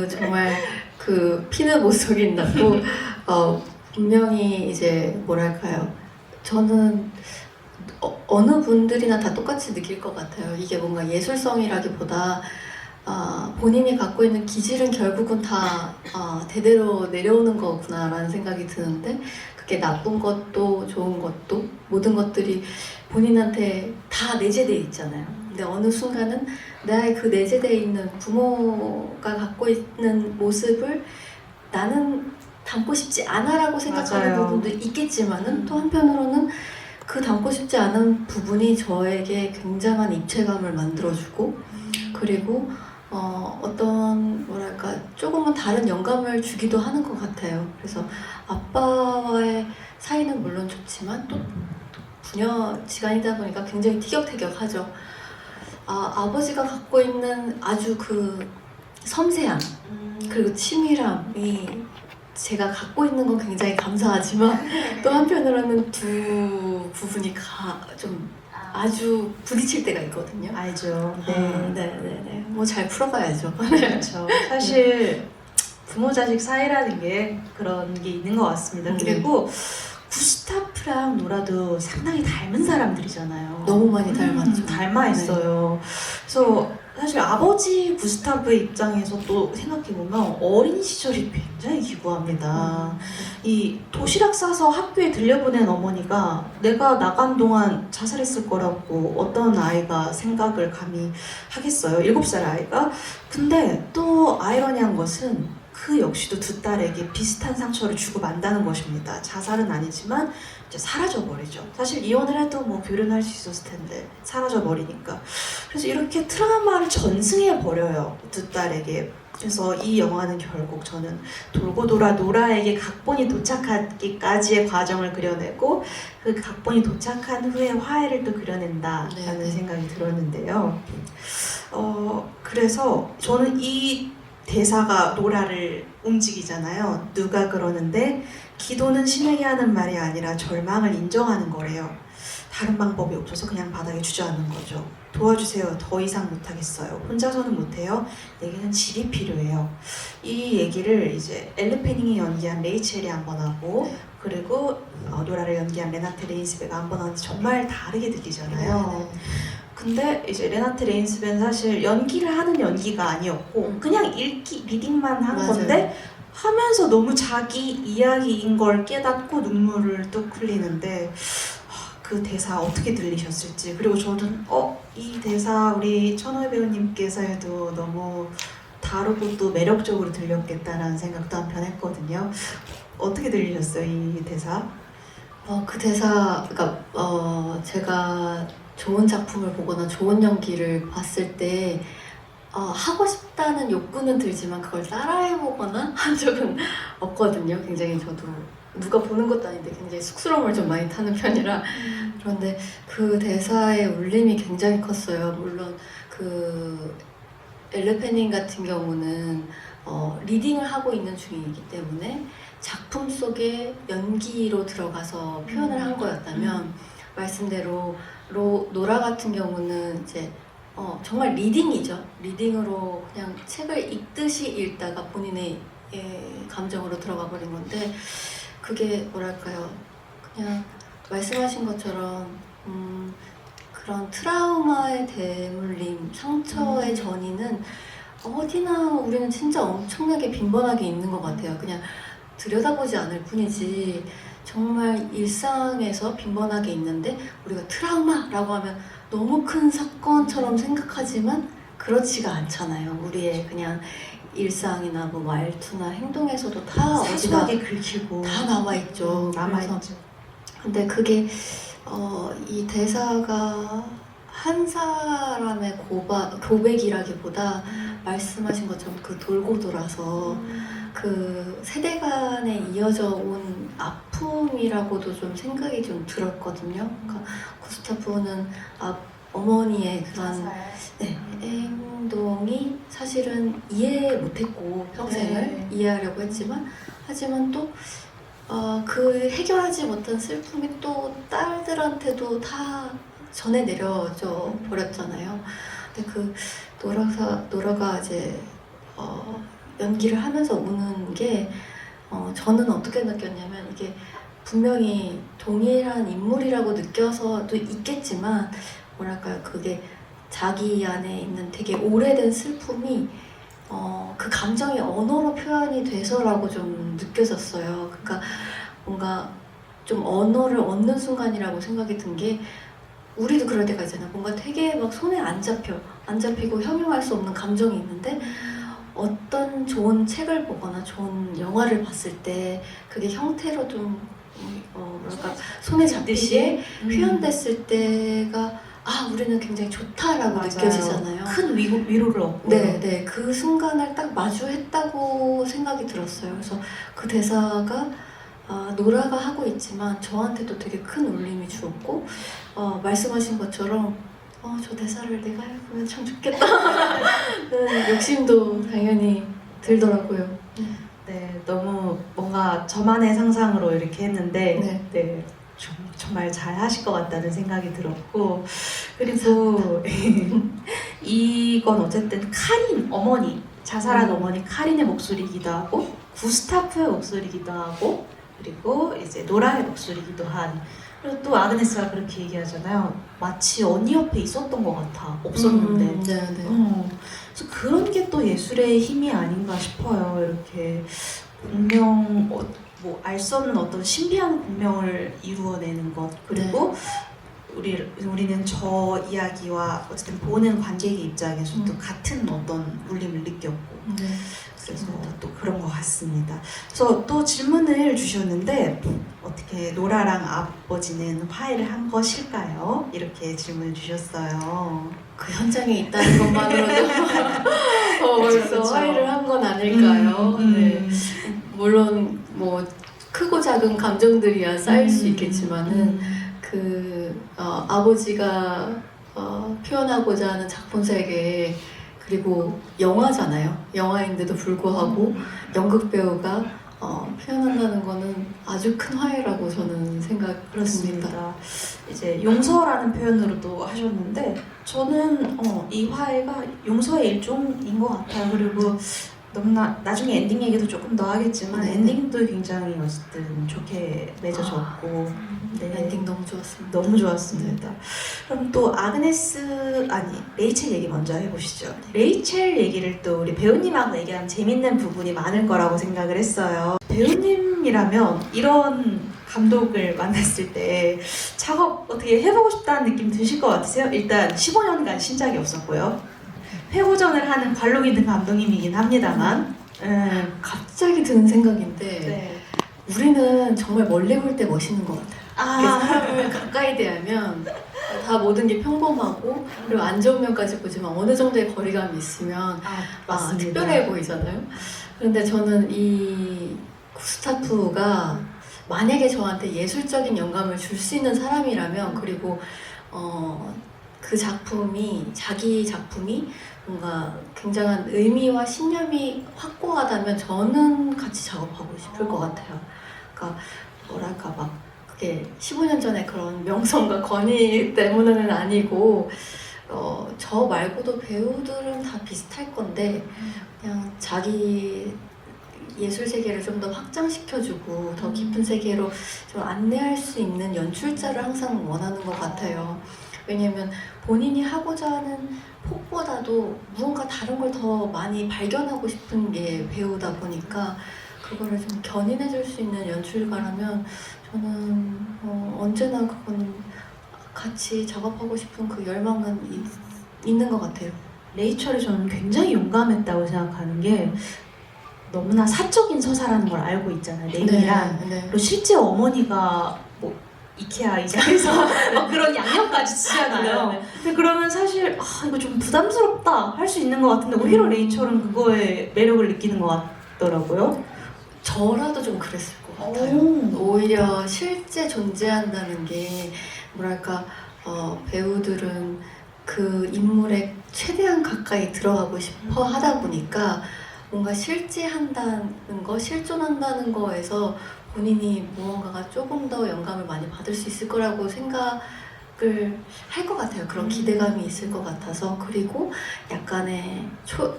정말 피는 못 속인다고 분명히 이제 뭐랄까요. 저는 어느 분들이나 다 똑같이 느낄 것 같아요. 이게 뭔가 예술성이라기보다 본인이 갖고 있는 기질은 결국은 다 대대로 내려오는 거구나라는 생각이 드는데 그게 나쁜 것도 좋은 것도 모든 것들이 본인한테 다 내재되어 있잖아요. 근데 어느 순간은 나의 그 내재되어 있는 부모가 갖고 있는 모습을 나는 담고 싶지 않아라고 생각하는 맞아요. 부분도 있겠지만은 또 한편으로는 그 담고 싶지 않은 부분이 저에게 굉장한 입체감을 만들어주고 그리고 어떤 뭐랄까 조금은 다른 영감을 주기도 하는 것 같아요. 그래서 아빠와의 사이는 물론 좋지만 또 부녀지간이다 보니까 굉장히 티격태격하죠. 아버지가 갖고 있는 아주 그 섬세함 그리고 치밀함이 제가 갖고 있는 건 굉장히 감사하지만 또 한편으로는 두 부분이 좀 아주 부딪힐 때가 있거든요. 알죠. 네네네. 뭐 잘 풀어봐야죠. 그렇죠. 사실 부모 자식 사이라는 게 그런 게 있는 것 같습니다. 그리고 구스타프랑 노라도 상당히 닮은 사람들이잖아요. 너무 많이 닮았죠. 닮아 있어요. 그래서 사실 아버지 구스타프의 입장에서 또 생각해보면 어린 시절이 굉장히 기구합니다. 이 도시락 싸서 학교에 들려보낸 어머니가 내가 나간 동안 자살했을 거라고 어떤 아이가 생각을 감히 하겠어요. 7살 아이가. 근데 또 아이러니한 것은 그 역시도 두 딸에게 비슷한 상처를 주고 만다는 것입니다. 자살은 아니지만 이제 사라져버리죠. 사실 이혼을 해도 뭐 교류할 수 있었을 텐데 사라져버리니까. 그래서 이렇게 트라우마를 전승해버려요. 두 딸에게. 그래서 이 영화는 결국 저는 돌고 돌아 노라에게 각본이 도착하기까지의 과정을 그려내고 그 각본이 도착한 후에 화해를 또 그려낸다라는 생각이 들었는데요. 그래서 저는 이 대사가 노라를 움직이잖아요. 누가 그러는데 기도는 신에게 하는 말이 아니라 절망을 인정하는 거래요. 다른 방법이 없어서 그냥 바닥에 주저앉는 거죠. 도와주세요. 더 이상 못하겠어요. 혼자서는 못해요. 내게는 질이 필요해요. 이 얘기를 이제 엘리 패닝이 연기한 레이첼이 한 번 하고 그리고 노라를 연기한 레나테 레인스베가 한 번 하는데 정말 다르게 들리잖아요. 근데 이제 레나테 레인스베는 사실 연기를 하는 연기가 아니었고 그냥 리딩만 한 건데 하면서 너무 자기 이야기인 걸 깨닫고 눈물을 뚝 흘리는데 그 대사 어떻게 들리셨을지 그리고 저는 이 대사 우리 천호의 배우님께서 해도 너무 다르고 또 매력적으로 들렸겠다라는 생각도 한편 했거든요. 어떻게 들리셨어요 이 대사? 그 대사 그러니까 적가 좋은 작품을 보거나 좋은 연기를 봤을 때 하고 싶다는 욕구는 들지만 그걸 따라해보거나 한 적은 없거든요. 굉장히 저도 누가 보는 것도 아닌데 굉장히 쑥스러움을 좀 많이 타는 편이라 그런데 그 대사의 울림이 굉장히 컸어요. 물론 그 엘리 패닝 같은 경우는 리딩을 하고 있는 중이기 때문에 작품 속에 연기로 들어가서 표현을 한 거였다면 말씀대로 노라 같은 경우는 이제 정말 리딩이죠. 리딩으로 그냥 책을 읽듯이 읽다가 본인의 감정으로 들어가 버린 건데 그게 뭐랄까요. 그냥 말씀하신 것처럼 그런 트라우마의 대물림, 상처의 전이는 어디나 우리는 진짜 엄청나게 빈번하게 있는 것 같아요. 그냥 들여다보지 않을 뿐이지 정말 일상에서 빈번하게 있는데 우리가 트라우마라고 하면 너무 큰 사건처럼 생각하지만 그렇지가 않잖아요. 우리의 그냥 일상이나 뭐 말투나 행동에서도 다 어디다 사소하게 긁히고 다 남아있죠. 남아있죠. 근데 그게 이 대사가 한 사람의 고백이라기보다 말씀하신 것처럼 그 돌고 돌아서 그 세대 간에 이어져 온 아픔이라고도 좀 생각이 좀 들었거든요. 그러니까 구스타프는 어머니의 그런 행동이 사실은 이해 못했고 평생을 이해하려고 했지만 하지만 또 그 해결하지 못한 슬픔이 또 딸들한테도 다 전해 내려져 버렸잖아요. 근데 그 노라가 이제 연기를 하면서 우는 게 저는 어떻게 느꼈냐면 이게 분명히 동일한 인물이라고 느껴서도 있겠지만 뭐랄까요, 그게 자기 안에 있는 되게 오래된 슬픔이 그 감정이 언어로 표현이 돼서라고 좀 느껴졌어요. 그러니까 뭔가 좀 언어를 얻는 순간이라고 생각이 든 게, 우리도 그럴 때가 있잖아요. 뭔가 되게 막 손에 안 잡히고 형용할 수 없는 감정이 있는데, 어떤 좋은 책을 보거나 좋은 영화를 봤을 때 그게 형태로 좀 뭐랄까 손에 잡히게 표현됐을 때가 우리는 굉장히 좋다라고 맞아요. 느껴지잖아요. 큰 위로를 얻고. 네, 그 순간을 딱 마주했다고 생각이 들었어요. 그래서 그 대사가 노라가 하고 있지만 저한테도 되게 큰 울림이 주었고, 말씀하신 것처럼 저 대사를 내가 해보면 참 좋겠다. 욕심도 당연히 들더라고요. 네, 너무 뭔가 저만의 상상으로 이렇게 했는데 네. 정말 잘 하실 것 같다는 생각이 들었고, 그리고 이건 어쨌든 카린 어머니, 자살한 어머니 카린의 목소리이기도 하고 구스타프의 목소리이기도 하고 그리고 이제 노라의 목소리이기도 한, 그리고 또 아그네스가 그렇게 얘기하잖아요. 마치 언니 옆에 있었던 것 같아. 없었는데. 네. 그래서 그런 게 또 예술의 힘이 아닌가 싶어요. 이렇게 공명, 뭐 알 수 없는 어떤 신비한 공명을 이루어내는 것, 그리고 우리는 저 이야기와 어쨌든 보는 관객의 입장에서도 같은 어떤 울림을 느꼈고, 그래서 또 그런 것 같습니다. 그래서 또 질문을 주셨는데, 어떻게 노라랑 아버지는 화해를 한 것일까요? 이렇게 질문을 주셨어요. 그 현장에 있다는 것만으로도 벌써 그쵸. 화해를 한 건 아닐까요? 네. 물론 뭐 크고 작은 감정들이야 쌓일 수 있겠지만은 아버지가 표현하고자 하는 작품 세계, 그리고 영화잖아요. 영화인데도 불구하고 연극 배우가 표현한다는 거는 아주 큰 화해라고 저는 생각합니다. 그렇습니다. 이제 용서라는 표현으로도 하셨는데, 저는 이 화해가 용서의 일종인 것 같아요. 그리고 너무나 나중에 엔딩 얘기도 조금 더 하겠지만 엔딩도 굉장히 어쨌든 좋게 맺어졌고 엔딩 너무 좋았습니다. 너무 좋았습니다. 그럼 또 레이첼 얘기 먼저 해보시죠. 레이첼 얘기를 또 우리 배우님하고 얘기하면 재밌는 부분이 많을 거라고 생각을 했어요. 배우님이라면 이런 감독을 만났을 때 작업 어떻게 해보고 싶다는 느낌 드실 것 같으세요? 일단 15년간 신작이 없었고요. 회고전을 하는 관록 있는 감독님이긴 합니다만 갑자기 드는 생각인데 우리는 정말 멀리 볼 때 멋있는 것 같아요. 사람을 가까이 대하면 다 모든 게 평범하고, 그리고 안정면까지 보지만 어느 정도의 거리감이 있으면 특별해 보이잖아요. 그런데 저는 이 구스타프가 만약에 저한테 예술적인 영감을 줄 수 있는 사람이라면, 그리고 그 자기 작품이 뭔가 굉장한 의미와 신념이 확고하다면 저는 같이 작업하고 싶을 것 같아요. 그러니까 뭐랄까 막 그게 15년 전에 그런 명성과 권위 때문은 아니고, 저 말고도 배우들은 다 비슷할 건데 그냥 자기 예술 세계를 좀 더 확장시켜주고 더 깊은 세계로 좀 안내할 수 있는 연출자를 항상 원하는 것 같아요. 왜냐면 본인이 하고자 하는 폭보다도 무언가 다른 걸 더 많이 발견하고 싶은 게 배우다 보니까, 그거를 좀 견인해줄 수 있는 연출가라면 저는 언제나 그건 같이 작업하고 싶은 그 열망은 있는 것 같아요. 레이첼이 저는 굉장히 용감했다고 생각하는 게, 너무나 사적인 서사라는 걸 알고 있잖아요. 내밀한. 그리고 실제 어머니가 뭐 이케아 이자에서 막 그런 양념까지 치잖아요. 근데 그러면 사실 이거 좀 부담스럽다 할 수 있는 것 같은데, 오히려 레이첼은 그거에 매력을 느끼는 것 같더라고요. 저라도 좀 그랬을 것 같아요. 오히려 실제 존재한다는 게 뭐랄까, 배우들은 그 인물에 최대한 가까이 들어가고 싶어 하다 보니까 뭔가 실제한다는 거, 실존한다는 거에서 본인이 무언가가 조금 더 영감을 많이 받을 수 있을 거라고 생각을 할 것 같아요. 그런 기대감이 있을 것 같아서. 그리고 약간의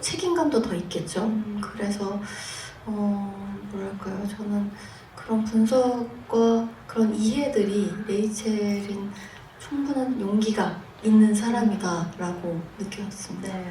책임감도 더 있겠죠. 그래서 뭐랄까요, 저는 그런 분석과 그런 이해들이 레이첼인 충분한 용기가 있는 사람이다라고 느꼈습니다. 네.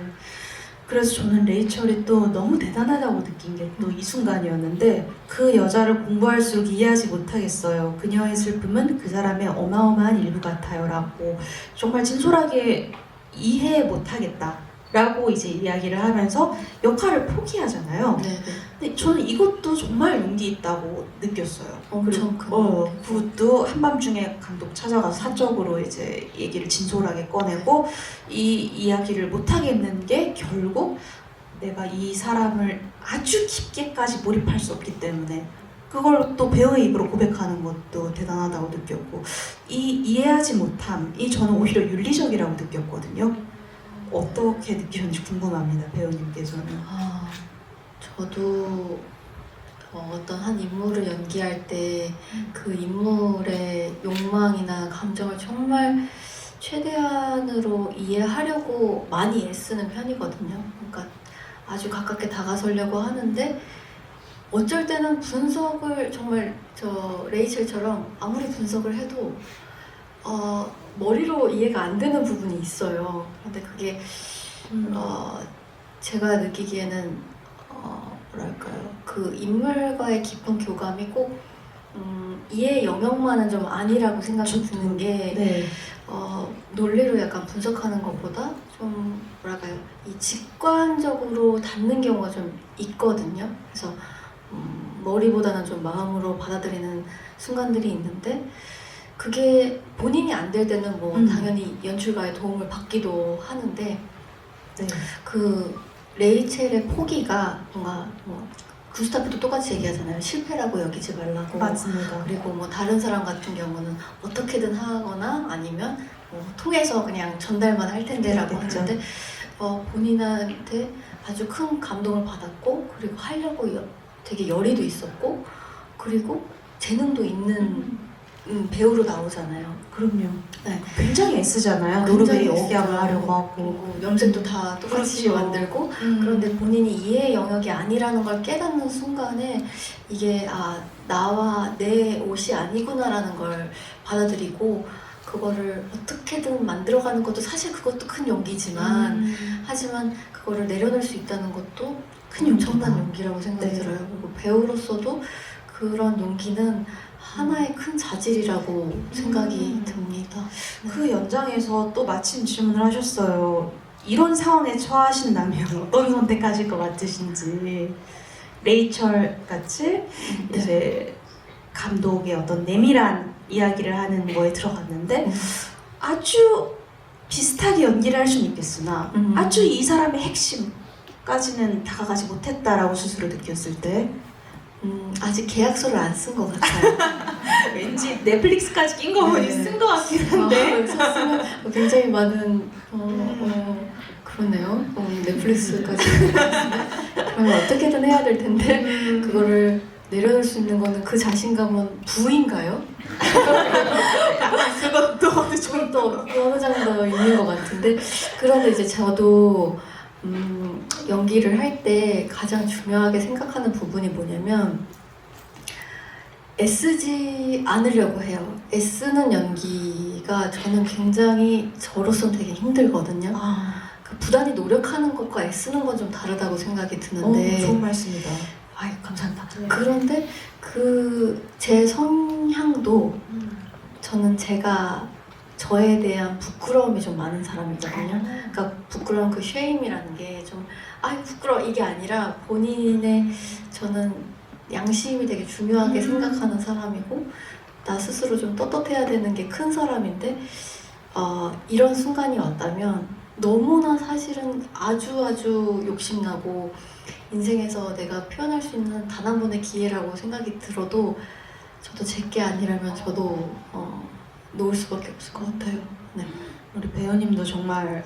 그래서 저는 레이첼이 또 너무 대단하다고 느낀 게 또 이 순간이었는데, 그 여자를 공부할수록 이해하지 못하겠어요. 그녀의 슬픔은 그 사람의 어마어마한 일부 같아요 라고 정말 진솔하게 이해 못하겠다 라고 이제 이야기를 하면서 역할을 포기하잖아요. 네네. 근데 저는 이것도 정말 용기 있다고 느꼈어요. 엄청 큰 그것도 한밤중에 감독 찾아가서 사적으로 이제 얘기를 진솔하게 꺼내고 이 이야기를 못하겠는 게 결국 내가 이 사람을 아주 깊게까지 몰입할 수 없기 때문에 그걸 또 배우의 입으로 고백하는 것도 대단하다고 느꼈고, 이 이해하지 못함이 저는 오히려 윤리적이라고 느꼈거든요. 어떻게 느끼셨는지 궁금합니다, 배우님께서는. 저도 어떤 한 인물을 연기할 때 그 인물의 욕망이나 감정을 정말 최대한으로 이해하려고 많이 애쓰는 편이거든요. 그러니까 아주 가깝게 다가서려고 하는데, 어쩔 때는 분석을 정말 저 레이첼처럼 아무리 분석을 해도 머리로 이해가 안 되는 부분이 있어요. 근데 그게 제가 느끼기에는 뭐랄까요, 그 인물과의 깊은 교감이 꼭 이해 영역만은 좀 아니라고 생각이 드는 게, 네. 논리로 약간 분석하는 것보다 좀 뭐랄까요, 이 직관적으로 닿는 경우가 좀 있거든요. 그래서 머리보다는 좀 마음으로 받아들이는 순간들이 있는데, 그게 본인이 안 될 때는 뭐 당연히 연출가의 도움을 받기도 하는데, 네. 그 레이첼의 포기가 뭔가 뭐 구스타프도 똑같이 얘기하잖아요. 실패라고 여기지 말라고. 맞습니다. 그리고 뭐 다른 사람 같은 경우는 어떻게든 하거나 아니면 뭐 통해서 그냥 전달만 할 텐데라고 그렇죠. 하는데, 본인한테 아주 큰 감동을 받았고, 그리고 하려고 되게 열의도 있었고, 그리고 재능도 있는 배우로 나오잖아요. 그럼요. 네. 굉장히 애쓰잖아요. 굉장히 노르웨이 억양을 애써요. 하려고 하고. 그리고 염색도 다 똑같이 그렇죠. 만들고, 그런데 본인이 이해 영역이 아니라는 걸 깨닫는 순간에 이게 나와 내 옷이 아니구나라는 걸 받아들이고, 그거를 어떻게든 만들어가는 것도 사실 그것도 큰 용기지만, 하지만 그거를 내려놓을 수 있다는 것도 큰 엄청난 용기다. 용기라고 생각이 네. 들어요. 그리고 배우로서도 그런 용기는 하나의 큰 자질이라고 생각이 듭니다. 그 연장에서 또 마침 질문을 하셨어요. 이런 상황에 처하신다면 어떤 선택하실 것 같으신지. 레이첼 같이 이제 감독의 어떤 내밀한 이야기를 하는 거에 들어갔는데 아주 비슷하게 연기를 할 수는 있겠으나 아주 이 사람의 핵심까지는 다가가지 못했다라고 스스로 느꼈을 때 아직 계약서를 안 쓴 것 같아요. 왠지 넷플릭스까지 낀 거 보니 네. 쓴 것 같긴 한데 썼으면 굉장히 많은 그러네요. 넷플릭스까지 그러면 어떻게든 해야 될 텐데 그거를 내려놓을 수 있는 거는 그 자신감은 부인가요? 그것도 좀 또 어느 정도 있는 것 같은데, 그런데 이제 저도 연기를 할 때 가장 중요하게 생각하는 부분이 뭐냐면, 애쓰지 않으려고 해요. 애쓰는 연기가 저는 굉장히 저로서는 되게 힘들거든요. 그 부단히 노력하는 것과 애쓰는 건 좀 다르다고 생각이 드는데, 좋은 말씀이다. 아이 감사합니다. 그런데 그 제 성향도 저는 제가 저에 대한 부끄러움이 좀 많은 사람이거든요. 그러니까 부끄러운 그 쉐임이라는 게 좀 부끄러워 이게 아니라 본인의, 저는 양심이 되게 중요하게 생각하는 사람이고 나 스스로 좀 떳떳해야 되는 게 큰 사람인데, 이런 순간이 왔다면 너무나 사실은 아주 욕심나고 인생에서 내가 표현할 수 있는 단 한 번의 기회라고 생각이 들어도 저도 제게 아니라면 저도 놓을 수밖에 없을 것 같아요. 네. 우리 배우님도 정말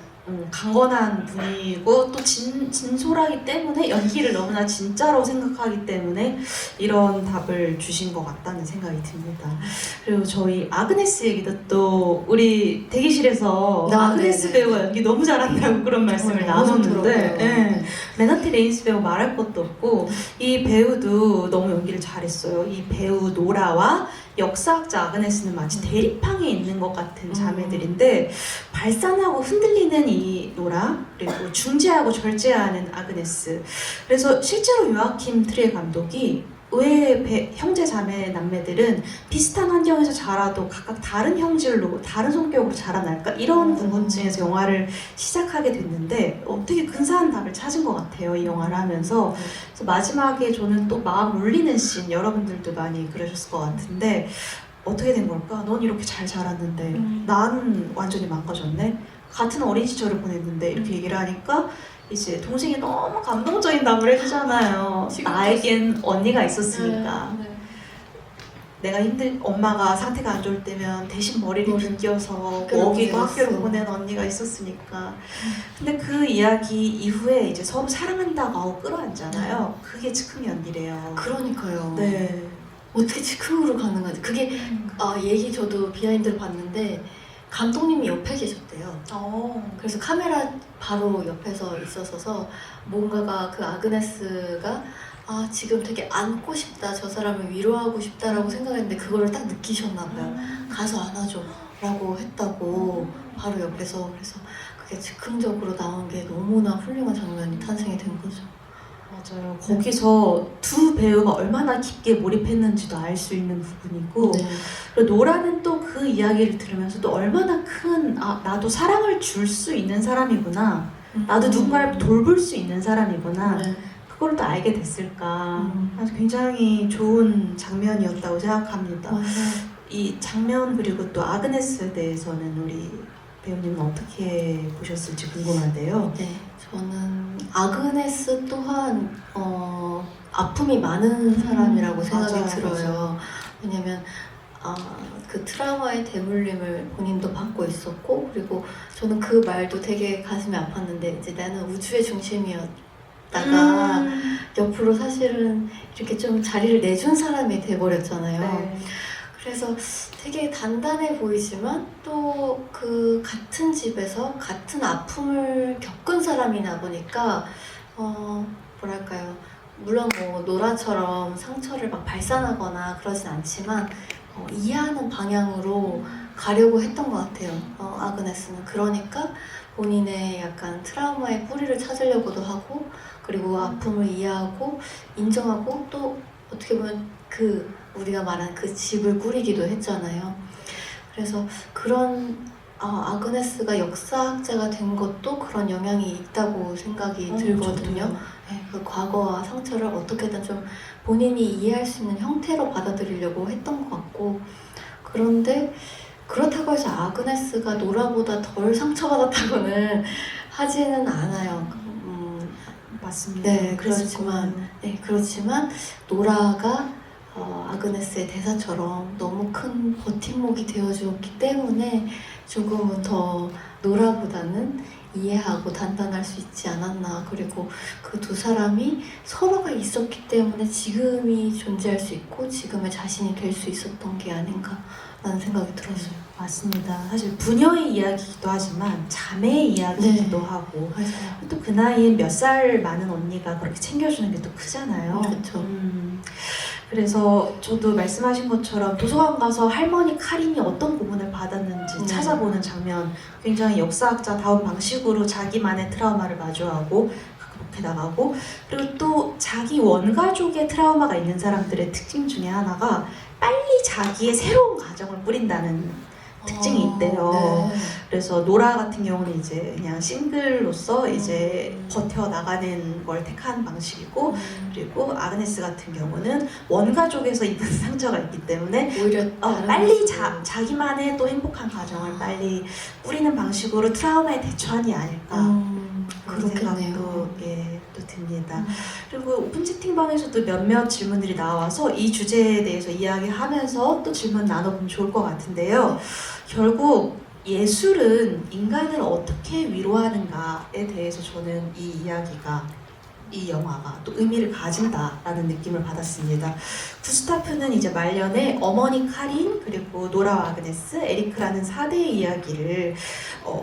강건한 분이고 또 진솔하기 때문에 연기를 너무나 진짜로 생각하기 때문에 이런 답을 주신 것 같다는 생각이 듭니다. 그리고 저희 아그네스 얘기도 또 우리 대기실에서 아그네스 네네. 배우가 연기 너무 잘한다고 그런 말씀을 나눴는데 레나티 레인스 배우 말할 것도 없고 이 배우도 너무 연기를 잘했어요. 이 배우 노라와 역사학자 아그네스는 마치 대립항에 있는 것 같은 자매들인데 발산하고 흔들리는 이 노라 그리고 중재하고 절제하는 아그네스. 그래서 실제로 요아킴 트리에 감독이 왜 형제 자매 남매들은 비슷한 환경에서 자라도 각각 다른 형질로 다른 성격으로 자라날까 이런 궁금증에서 영화를 시작하게 됐는데 되게 근사한 답을 찾은 것 같아요, 이 영화를 하면서. 그래서 마지막에 저는 또 마음 울리는 씬, 여러분들도 많이 그러셨을 것 같은데 어떻게 된 걸까? 넌 이렇게 잘 자랐는데 난 완전히 망가졌네? 같은 어린 시절을 보냈는데 이렇게 얘기를 하니까 이제 동생이 너무 감동적인 답을 해주잖아요. 나에겐 언니가 있었으니까. 내가 엄마가 상태가 안 좋을 때면 대신 머리를 빗겨서 먹이고 학교를 보낸 언니가 있었으니까. 근데 그 이야기 이후에 이제 서로 사랑한다고 하고 끌어안잖아요. 그게 즉흥이 언니래요. 그러니까요. 네. 어떻게 즉흥으로 가능하지? 그게 얘기 저도 비하인드를 봤는데 감독님이 옆에 계셨대요. 그래서 카메라 바로 옆에서 있었어서 뭔가가 그 아그네스가 지금 되게 안고 싶다, 저 사람을 위로하고 싶다라고 생각했는데 그거를 딱 느끼셨나 봐요. 가서 안아줘 라고 했다고 바로 옆에서. 그래서 그게 즉흥적으로 나온 게 너무나 훌륭한 장면이 탄생이 된 거죠. 맞아요. 거기서 두 배우가 얼마나 깊게 몰입했는지도 알 수 있는 부분이고 그리고 노라는 또 그 이야기를 들으면서 또 얼마나 큰 나도 사랑을 줄 수 있는 사람이구나, 나도 누군가를 돌볼 수 있는 사람이구나, 그걸 또 알게 됐을까. 아주 굉장히 좋은 장면이었다고 생각합니다. 이 장면 그리고 또 아그네스에 대해서는 우리 배우님은 어떻게 보셨을지 궁금한데요. 네, 저는 아그네스 또한 아픔이 많은 사람이라고 생각이 들어요. 왜냐면 그 트라우마의 대물림을 본인도 받고 있었고, 그리고 저는 그 말도 되게 가슴이 아팠는데 이제 나는 우주의 중심이었다가 옆으로 사실은 이렇게 좀 자리를 내준 사람이 돼버렸잖아요. 네. 그래서 되게 단단해 보이지만 또 그 같은 집에서 같은 아픔을 겪은 사람이나 보니까 뭐랄까요, 물론 뭐 노라처럼 상처를 막 발산하거나 그러진 않지만 이해하는 방향으로 가려고 했던 것 같아요. 아그네스는. 그러니까 본인의 약간 트라우마의 뿌리를 찾으려고도 하고, 그리고 아픔을 이해하고 인정하고, 또 어떻게 보면 우리가 말한 그 집을 꾸리기도 했잖아요. 그래서 그런 아그네스가 역사학자가 된 것도 그런 영향이 있다고 생각이 들거든요. 네, 그 과거와 상처를 어떻게든 좀 본인이 이해할 수 있는 형태로 받아들이려고 했던 것 같고, 그런데 그렇다고 해서 아그네스가 노라보다 덜 상처받았다고는 하지는 않아요. 맞습니다. 네, 그렇지만 노라가 아그네스의 대사처럼 너무 큰 버팀목이 되어주었기 때문에 조금은 더 노라보다는 이해하고 단단할 수 있지 않았나. 그리고 그 두 사람이 서로가 있었기 때문에 지금이 존재할 수 있고 지금의 자신이 될 수 있었던 게 아닌가라는 생각이 들었어요. 맞습니다. 사실 부녀의 이야기이기도 하지만 자매의 이야기이기도 하고, 맞아요. 또 그 나이에 몇 살 많은 언니가 그렇게 챙겨주는 게 또 크잖아요. 그렇죠. 그래서 저도 말씀하신 것처럼 도서관 가서 할머니 카린이 어떤 고문을 받았는지 찾아보는 장면, 굉장히 역사학자다운 방식으로 자기만의 트라우마를 마주하고 극복해 나가고, 그리고 또 자기 원가족의 트라우마가 있는 사람들의 특징 중에 하나가 빨리 자기의 새로운 가정을 꾸린다는 특징이 있대요. 그래서 노라 같은 경우는 이제 그냥 싱글로서 이제 버텨 나가는 걸 택한 방식이고, 그리고 아그네스 같은 경우는 원가족에서 입은 상처가 있기 때문에 오히려 빨리 자기만의 또 행복한 가정을 빨리 꾸리는 방식으로 트라우마에 대처하니 아닐까. 그런 생각도 또 듭니다. 그리고 오픈 채팅방에서도 몇몇 질문들이 나와서 이 주제에 대해서 이야기하면서 또 질문 나눠보면 좋을 것 같은데요. 결국 예술은 인간을 어떻게 위로하는가에 대해서 저는 이 영화가 또 의미를 가진다라는 느낌을 받았습니다. 구스타프는 이제 말년에 어머니 카린 그리고 노라와 아그네스, 에리크라는 4대의 이야기를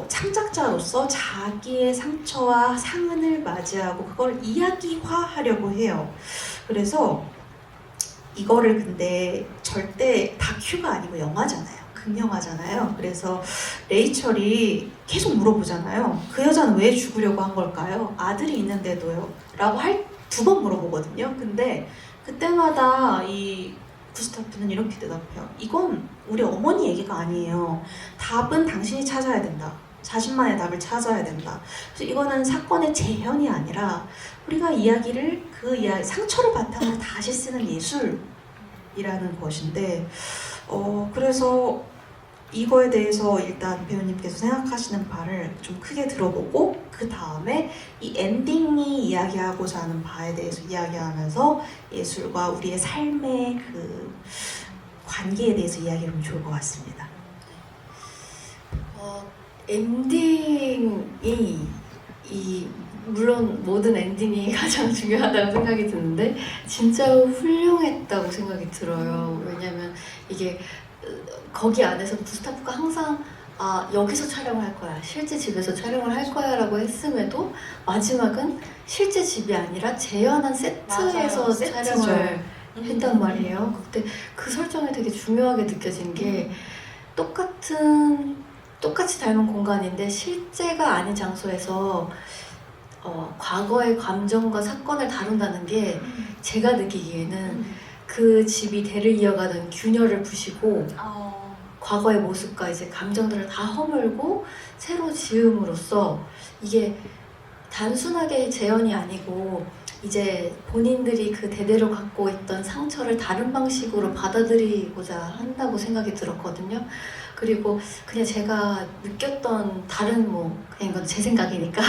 창작자로서 자기의 상처와 상흔을 맞이하고 그걸 이야기화하려고 해요. 그래서 이거를 근데 절대 다큐가 아니고 영화잖아요. 극영화잖아요. 그래서 레이첼이 계속 물어보잖아요. 그 여자는 왜 죽으려고 한 걸까요? 아들이 있는데도요. 라고 2번 물어보거든요. 근데 그때마다 이 구스타프는 이렇게 대답해요. 이건 우리 어머니 얘기가 아니에요. 답은 당신이 찾아야 된다. 자신만의 답을 찾아야 된다. 그래서 이거는 사건의 재현이 아니라 우리가 이야기를 상처를 바탕으로 다시 쓰는 예술이라는 것인데 그래서 이거에 대해서 일단 배우님께서 생각하시는 바를 좀 크게 들어보고 그 다음에 이 엔딩이 이야기하고자 하는 바에 대해서 이야기하면서 예술과 우리의 삶의 그 관계에 대해서 이야기하면 좋을 것 같습니다. 엔딩이 물론 모든 엔딩이 가장 중요하다고 생각이 드는데 진짜 훌륭했다고 생각이 들어요. 왜냐면 이게 거기 안에서 구스타프가 항상 여기서 촬영을 할 거야, 실제 집에서 촬영을 할 거야 라고 했음에도 마지막은 실제 집이 아니라 재현한 세트에서 맞아요. 촬영을 했단 말이에요. 그때 그 설정이 되게 중요하게 느껴진 게 똑같이 닮은 공간인데 실제가 아닌 장소에서 과거의 감정과 사건을 다룬다는 게 제가 느끼기에는 그 집이 대를 이어가는 균열을 부시고 과거의 모습과 이제 감정들을 다 허물고 새로 지음으로써 이게 단순하게 재현이 아니고 이제 본인들이 그 대대로 갖고 있던 상처를 다른 방식으로 받아들이고자 한다고 생각이 들었거든요. 그리고 그냥 제가 느꼈던 다른 그냥 이건 제 생각이니까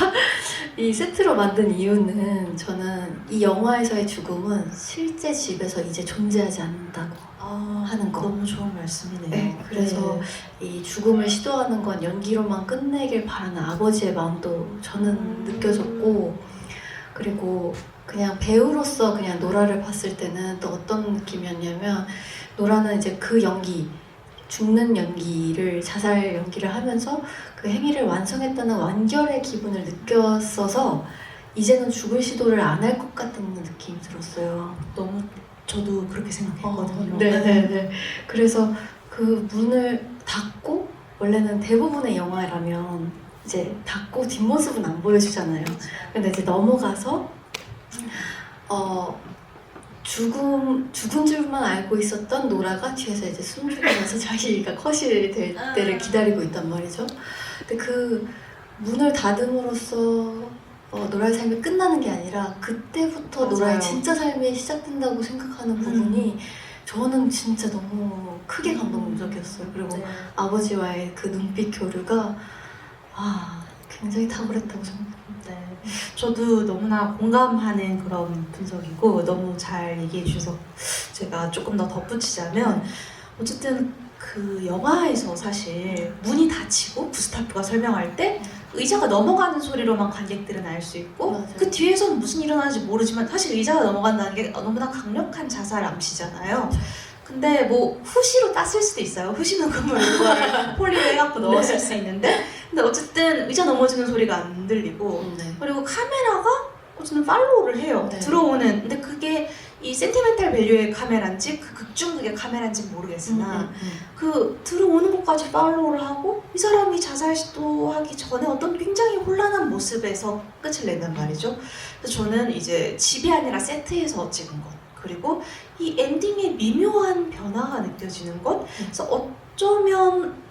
이 세트로 만든 이유는 저는 이 영화에서의 죽음은 실제 집에서 이제 존재하지 않는다고 하는 거. 너무 좋은 말씀이네요. 네, 그래서 이 죽음을 시도하는 건 연기로만 끝내길 바라는 아버지의 마음도 저는 느껴졌고, 그리고 그냥 배우로서 그냥 노라를 봤을 때는 또 어떤 느낌이었냐면, 노라는 이제 그 연기, 죽는 연기를, 자살 연기를 하면서 그 행위를 완성했다는 완결의 기분을 느꼈어서 이제는 죽을 시도를 안 할 것 같다는 느낌이 들었어요. 너무 저도 그렇게 생각했거든요. 네네네. 그래서 그 문을 닫고, 원래는 대부분의 영화라면 이제 닫고 뒷모습은 안 보여주잖아요. 근데 이제 넘어가서 죽은 줄만 알고 있었던 노라가 뒤에서 이제 숨죽이면서 자기가 컷이 될 때를 기다리고 있단 말이죠. 근데 그 문을 닫음으로써 노라의 삶이 끝나는 게 아니라 그때부터 맞아요. 노라의 진짜 삶이 시작된다고 생각하는 부분이 저는 진짜 너무 크게 감동적이었어요. 그리고 네. 아버지와의 그 눈빛 교류가 굉장히 탁월했다고 생각합니다. 네. 저도 너무나 공감하는 그런 분석이고 너무 잘 얘기해 주셔서 제가 조금 더 덧붙이자면, 어쨌든 그 영화에서 사실 문이 닫히고 구스타프가 설명할 때 의자가 넘어가는 소리로만 관객들은 알 수 있고, 맞아요. 그 뒤에서는 무슨 일이 일어나는지 모르지만 사실 의자가 넘어간다는 게 너무나 강력한 자살 암시잖아요. 근데 후시로 땄을 수도 있어요. 후시 녹음을 그거를 폴리로 해갖고 넣었을 수 있는데, 근데 어쨌든 의자 넘어지는 소리가 안 들리고, 네. 그리고 카메라가 어쨌든 팔로우를 해요. 네. 들어오는. 근데 그게 이 센티멘탈 밸류의 카메라인지 그 극중극의 카메라인지 모르겠으나 그 들어오는 것까지 팔로우를 하고, 이 사람이 자살 시도하기 전에 어떤 굉장히 혼란한 모습에서 끝을 낸단 말이죠. 그래서 저는 이제 집이 아니라 세트에서 찍은 것, 그리고 이 엔딩의 미묘한 변화가 느껴지는 것, 그래서 어쩌면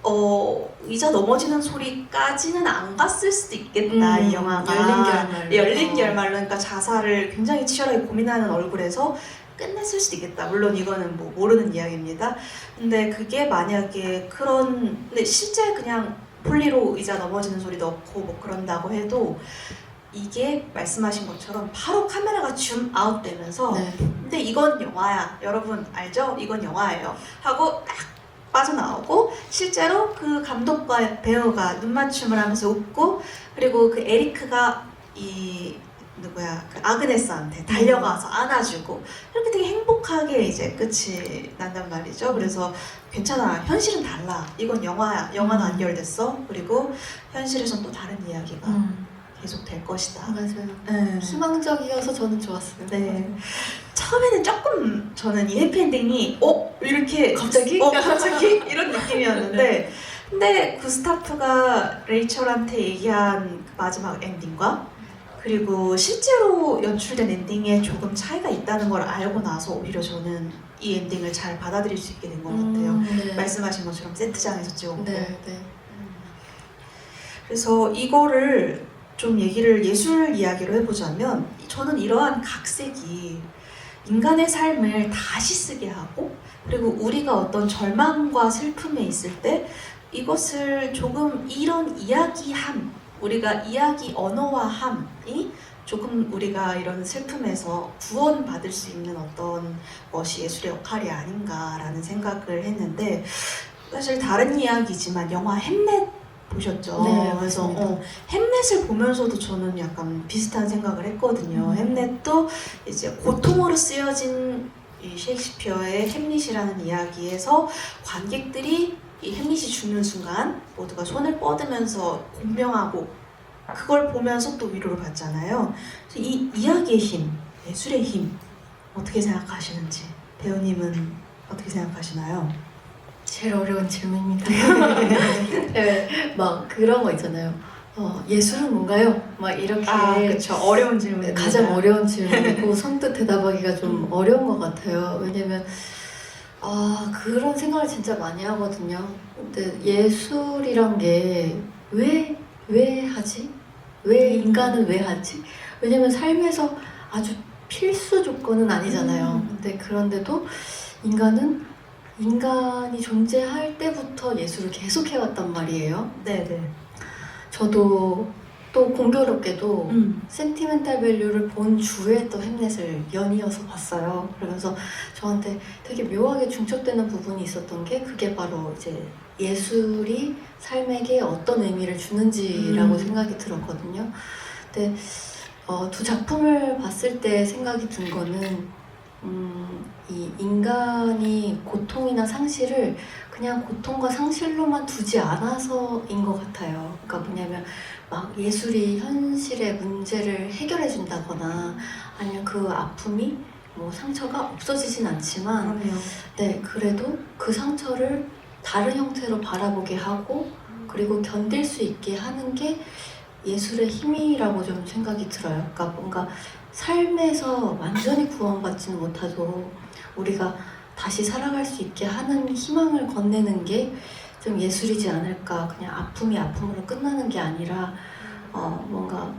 의자 넘어지는 소리까지는 안 갔을 수도 있겠다. 이 영화가 열린 결말로, 그러니까 자살을 굉장히 치열하게 고민하는 얼굴에서 끝냈을 수도 있겠다. 물론 이거는 모르는 이야기입니다. 근데 그게 만약에 근데 실제 그냥 폴리로 의자 넘어지는 소리 넣고 그런다고 해도, 이게 말씀하신 것처럼 바로 카메라가 줌 아웃 되면서 네. 근데 이건 영화야, 여러분 알죠? 이건 영화예요 하고 딱 빠져나오고 실제로 그 감독과 배우가 눈맞춤을 하면서 웃고 그리고 그 에리크가 이 누구야 그 아그네스한테 달려가서 안아주고 이렇게 되게 행복하게 이제 끝이 난단 말이죠. 그래서 괜찮아 현실은 달라 이건 영화야 영화는 안 결됐어 그리고 현실에선 또 다른 이야기가 계속 될 것이다. 맞아요. 네. 희망적이어서 저는 좋았어요. 네. 처음에는 조금 저는 이 해피엔딩이 이렇게 갑자기? 갑자기 이런 느낌이었는데 근데 구스타프가 레이첼한테 얘기한 그 마지막 엔딩과 그리고 실제로 연출된 엔딩에 조금 차이가 있다는 걸 알고 나서 오히려 저는 이 엔딩을 잘 받아들일 수 있게 된 것 같아요. 네. 말씀하신 것처럼 세트장에서 찍었고 네, 네. 그래서 이거를 좀 얘기를 예술 이야기로 해보자면 저는 이러한 각색이 인간의 삶을 다시 쓰게 하고 그리고 우리가 어떤 절망과 슬픔에 있을 때 이것을 조금 이런 이야기함 우리가 이야기 언어화함이 조금 우리가 이런 슬픔에서 구원받을 수 있는 어떤 것이 예술의 역할이 아닌가라는 생각을 했는데 사실 다른 이야기지만 영화 햄릿 보셨죠? 네, 그래서 맞습니다. 햄릿을 보면서도 저는 약간 비슷한 생각을 했거든요. 햄릿도 이제 고통으로 쓰여진 이 셰익스피어의 햄릿이라는 이야기에서 관객들이 이 햄릿이 죽는 순간 모두가 손을 뻗으면서 공명하고 그걸 보면서 또 위로를 받잖아요. 그래서 이 이야기의 힘, 예술의 힘 어떻게 생각하시는지 배우님은 어떻게 생각하시나요? 제일 어려운 질문입니다. 네, 막 그런 거 있잖아요. 예술은 뭔가요? 막 이렇게 그렇죠. 어려운 질문. 가장 어려운 질문이고 선뜻 대답하기가 좀 어려운 것 같아요. 왜냐면 그런 생각을 진짜 많이 하거든요. 근데 예술이란 게 왜 하지? 왜 인간은 왜 하지? 왜냐면 삶에서 아주 필수 조건은 아니잖아요. 근데 그런데도 인간이 존재할 때부터 예술을 계속 해왔단 말이에요. 네네. 저도 또 공교롭게도 음. 센티멘탈 밸류를 본 주에 또 햄릿을 연이어서 봤어요. 그러면서 저한테 되게 묘하게 중첩되는 부분이 있었던 게 그게 바로 이제 예술이 삶에게 어떤 의미를 주는지라고 생각이 들었거든요. 근데 두 작품을 봤을 때 생각이 든 거는 이 인간이 고통이나 상실을 그냥 고통과 상실로만 두지 않아서인 것 같아요. 그러니까 뭐냐면 막 예술이 현실의 문제를 해결해 준다거나 아니면 그 아픔이 뭐 상처가 없어지진 않지만 그럼요. 네 그래도 그 상처를 다른 형태로 바라보게 하고 그리고 견딜 수 있게 하는 게 예술의 힘이라고 좀 생각이 들어요. 그러니까 뭔가 삶에서 완전히 구원받지는 못하도 우리가 다시 살아갈 수 있게 하는 희망을 건네는 게 좀 예술이지 않을까. 그냥 아픔이 아픔으로 끝나는 게 아니라 뭔가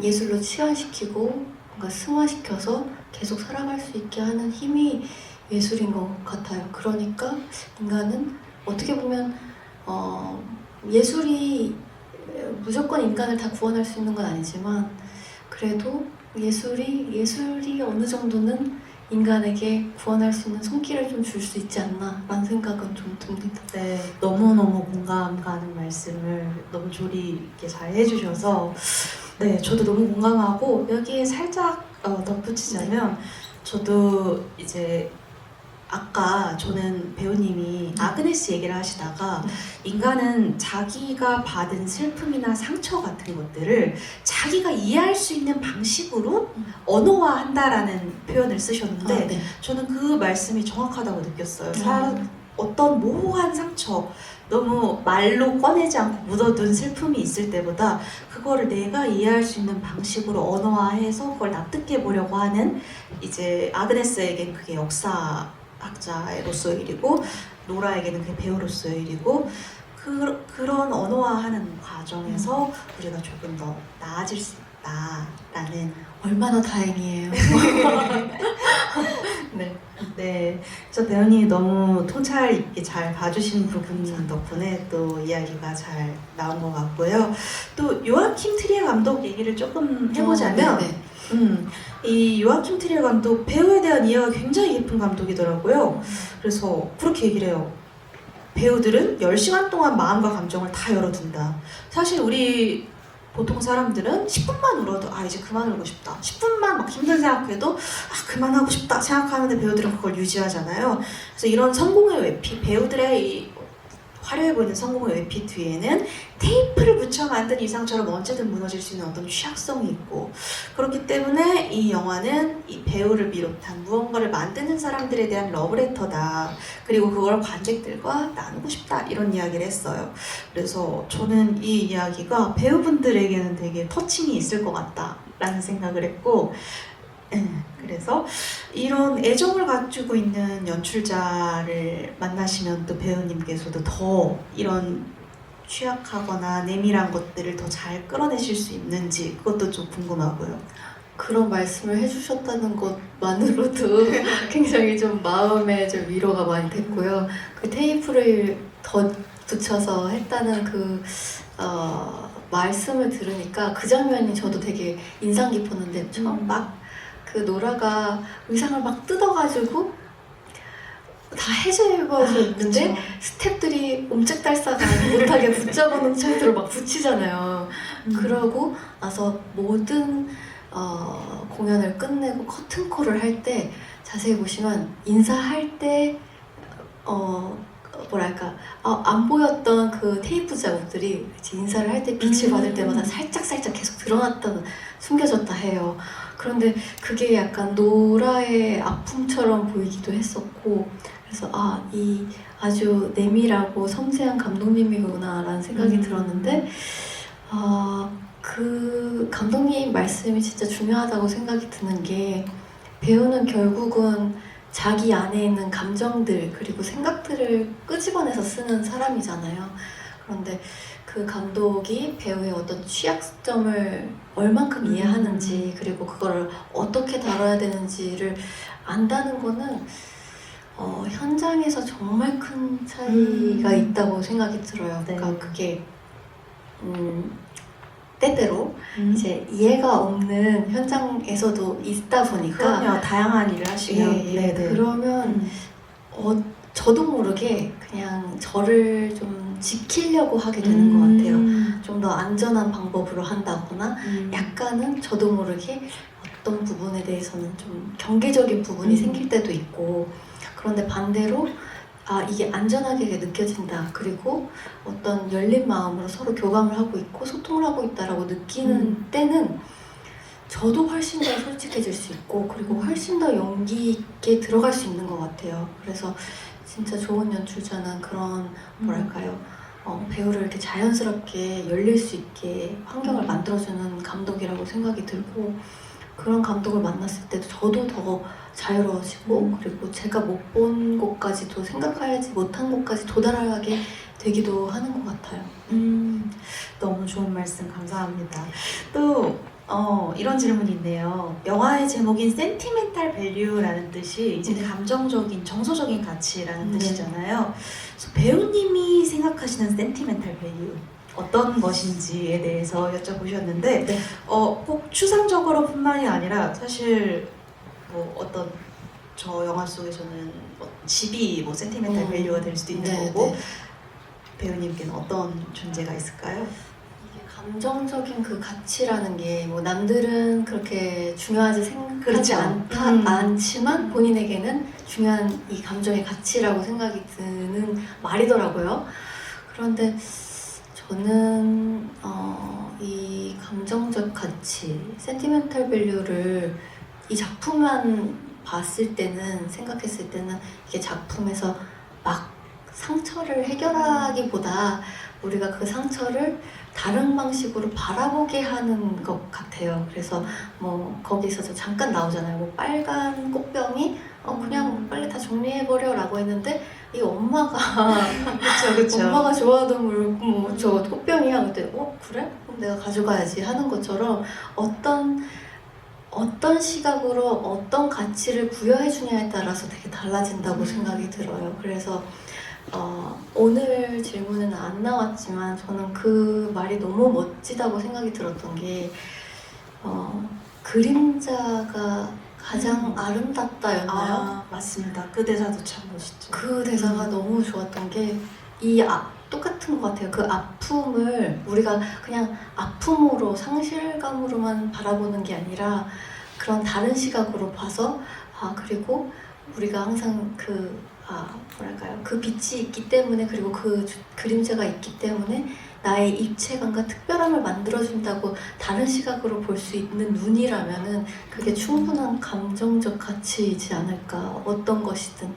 예술로 치환시키고 뭔가 승화시켜서 계속 살아갈 수 있게 하는 힘이 예술인 것 같아요. 그러니까 인간은 어떻게 보면 예술이 무조건 인간을 다 구원할 수 있는 건 아니지만 그래도 예술이 어느 정도는 인간에게 구원할 수 있는 손길을 좀 줄 수 있지 않나라는 생각은 좀 듭니다. 네, 너무너무 공감 가는 말씀을 너무 조리 있게 잘 해주셔서 네, 저도 너무 공감하고 여기에 살짝 덧붙이자면 저도 이제 아까 저는 배우님이 아그네스 얘기를 하시다가 인간은 자기가 받은 슬픔이나 상처 같은 것들을 자기가 이해할 수 있는 방식으로 언어화한다라는 표현을 쓰셨는데 네. 저는 그 말씀이 정확하다고 느꼈어요. 어떤 모호한 상처, 너무 말로 꺼내지 않고 묻어둔 슬픔이 있을 때보다 그거를 내가 이해할 수 있는 방식으로 언어화해서 그걸 납득해 보려고 하는 이제 아그네스에겐 그게 역사학자로서의 일이고 노라에게는 그게 배우로서의 일이고 그런 언어화하는 과정에서 우리가 조금 더 나아질 수 있다라는 얼마나 다행이에요. 네. 네, 그래서 배우님이 너무 통찰 있게 잘 봐주신 부분 덕분에 또 이야기가 잘 나온 것 같고요. 또 요아킴 트리에 감독 얘기를 조금 해보자면 네. 이 요아킴 트리에 감독 배우에 대한 이해가 굉장히 깊은 감독이더라고요. 그래서 그렇게 얘기를 해요. 배우들은 10시간 동안 마음과 감정을 다 열어둔다. 사실 우리 보통 사람들은 10분만 울어도 아 이제 그만 울고 싶다. 10분만 막 힘들게 생각해도 아 그만하고 싶다 생각하는데 배우들은 그걸 유지하잖아요. 그래서 이런 성공의 외피, 배우들의 이 화려해 보이는 성공의 외피 뒤에는 테이프를 붙여 만든 이상처럼 언제든 무너질 수 있는 어떤 취약성이 있고, 그렇기 때문에 이 영화는 이 배우를 비롯한 무언가를 만드는 사람들에 대한 러브레터다. 그리고 그걸 관객들과 나누고 싶다. 이런 이야기를 했어요. 그래서 저는 이 이야기가 배우분들에게는 되게 터칭이 있을 것 같다라는 생각을 했고, 그래서 이런 애정을 가지고 있는 연출자를 만나시면 또 배우님께서도 더 이런 취약하거나 내밀한 것들을 더 잘 끌어내실 수 있는지 그것도 좀 궁금하고요. 그런 말씀을 해주셨다는 것만으로도 굉장히 좀 마음에 좀 위로가 많이 됐고요. 그 테이프를 더 붙여서 했다는 그 말씀을 들으니까 그 장면이 저도 되게 인상 깊었는데 처음 막 그 노라가 의상을 막 뜯어가지고 다 해제해버리고 있는데 스태프들이 옴짝달싹 못하게 붙잡아놓은 채로 막 붙이잖아요. 그러고 나서 모든 공연을 끝내고 커튼콜을 할 때 자세히 보시면 인사할 때 뭐랄까 안 보였던 그 테이프 자국들이 인사를 할 때 빛을 받을 때마다 살짝 계속 드러났다 숨겨졌다 해요. 그런데 그게 약간 노라의 아픔처럼 보이기도 했었고, 그래서 이 아주 내밀하고 섬세한 감독님이구나라는 생각이 들었는데, 그 감독님 말씀이 진짜 중요하다고 생각이 드는 게, 배우는 결국은 자기 안에 있는 감정들 그리고 생각들을 끄집어내서 쓰는 사람이잖아요. 그런데 그 감독이 배우의 어떤 취약점을 얼만큼 이해하는지 그리고 그거를 어떻게 다뤄야 되는지를 안다는 거는 현장에서 정말 큰 차이가 있다고 생각이 들어요. 네. 그러니까 그게 때때로 이제 이해가 없는 현장에서도 있다 보니까 그럼요. 다양한 일을 하시면 네네. 그러면 저도 모르게 그냥 저를 좀 지키려고 하게 되는 것 같아요. 좀 더 안전한 방법으로 한다거나 약간은 저도 모르게 어떤 부분에 대해서는 좀 경계적인 부분이 생길 때도 있고, 그런데 반대로 이게 안전하게 느껴진다. 그리고 어떤 열린 마음으로 서로 교감을 하고 있고 소통을 하고 있다라고 느끼는 때는 저도 훨씬 더 솔직해질 수 있고 그리고 훨씬 더 용기 있게 들어갈 수 있는 것 같아요. 그래서 진짜 좋은 연출자는 그런 뭐랄까요? 배우를 이렇게 자연스럽게 열릴 수 있게 환경을 만들어주는 감독이라고 생각이 들고, 그런 감독을 만났을 때도 저도 더 자유로워지고 그리고 제가 못 본 곳까지도 생각하지 못한 곳까지 도달하게 되기도 하는 것 같아요. 너무 좋은 말씀 감사합니다. 또 이런 질문이 있네요. 영화의 제목인 센티멘탈 밸류라는 뜻이 이제 감정적인, 정서적인 가치라는 뜻이잖아요. 그래서 배우님이 생각하시는 센티멘탈 밸류 어떤 것인지에 대해서 여쭤보셨는데 꼭 추상적으로뿐만이 아니라 사실 뭐 어떤 저 영화 속에서는 집이 뭐 센티멘탈 밸류가 될 수도 있는 거고 배우님께는 어떤 존재가 있을까요? 감정적인 그 가치라는 게 뭐 남들은 그렇게 중요하지 생각하지 그렇죠. 않지만 본인에게는 중요한 이 감정의 가치라고 생각이 드는 말이더라고요. 그런데 저는 이 감정적 가치, 센티멘탈 밸류를 이 작품만 봤을 때는, 생각했을 때는 이게 작품에서 막 상처를 해결하기보다 우리가 그 상처를 다른 방식으로 바라보게 하는 것 같아요. 그래서 뭐 거기서 잠깐 나오잖아요. 뭐 빨간 꽃병이 그냥 빨리 다 정리해버려 라고 했는데 이 엄마가 그쵸. 엄마가 좋아하던 물, 저 꽃병이야. 그때 그래? 그럼 내가 가져가야지 하는 것처럼 어떤 시각으로 어떤 가치를 부여해 주냐에 따라서 되게 달라진다고 생각이 들어요. 그래서 오늘 질문에는 안 나왔지만 저는 그 말이 너무 멋지다고 생각이 들었던 게 그림자가 가장 아름답다였나요? 맞습니다. 그 대사도 참 멋있죠. 그 대사가 너무 좋았던 게 똑같은 것 같아요. 그 아픔을 우리가 그냥 아픔으로 상실감으로만 바라보는 게 아니라 그런 다른 시각으로 봐서 그리고 우리가 항상 뭐랄까요, 그 빛이 있기 때문에 그리고 그 그림자가 있기 때문에 나의 입체감과 특별함을 만들어준다고 다른 시각으로 볼 수 있는 눈이라면은 그게 충분한 감정적 가치이지 않을까, 어떤 것이든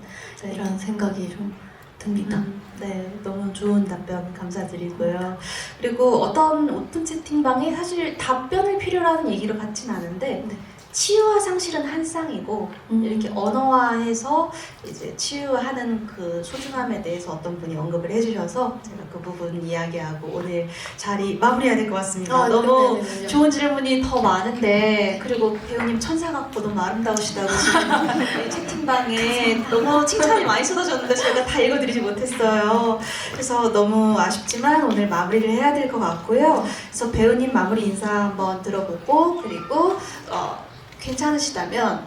이런 생각이 좀 듭니다. 네, 너무 좋은 답변 감사드리고요. 그리고 어떤 채팅방에 사실 답변을 필요로 하는 얘기를 받진 않은데 네. 치유와 상실은 한 쌍이고 이렇게 언어화해서 이제 치유하는 그 소중함에 대해서 어떤 분이 언급을 해주셔서 제가 그 부분 이야기하고 오늘 자리 마무리해야 될 것 같습니다. 너무 네네네. 좋은 질문이 더 많은데, 그리고 배우님 천사 같고 너무 아름다우시다고 지금 이 채팅방에 너무 칭찬이 많이 쏟아졌는데 저희가 다 읽어드리지 못했어요. 그래서 너무 아쉽지만 오늘 마무리를 해야 될 것 같고요. 그래서 배우님 마무리 인사 한번 들어보고, 그리고 괜찮으시다면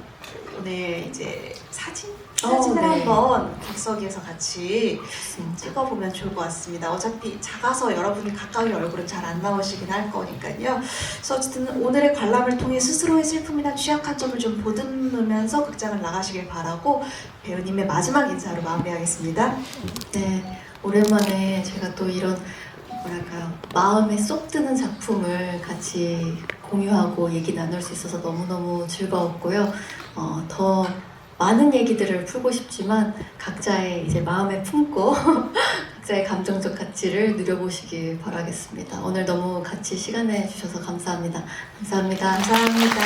오늘 이제 사진을 네. 한번 객석에서 같이 좋습니다. 찍어보면 좋을 것 같습니다. 어차피 작아서 여러분이 가까이 얼굴은 잘 안 나오시긴 할 거니까요. 그래서 어쨌든 오늘의 관람을 통해 스스로의 슬픔이나 취약한 점을 좀 보듬으면서 극장을 나가시길 바라고 배우님의 마지막 인사로 마무리하겠습니다. 네, 오랜만에 제가 또 이런 뭐랄까요, 마음에 쏙 드는 작품을 같이 공유하고 얘기 나눌 수 있어서 너무너무 즐거웠고요. 더 많은 얘기들을 풀고 싶지만 각자의 이제 마음에 품고 각자의 감정적 가치를 누려보시길 바라겠습니다. 오늘 너무 같이 시간 내주셔서 감사합니다. 감사합니다. 감사합니다.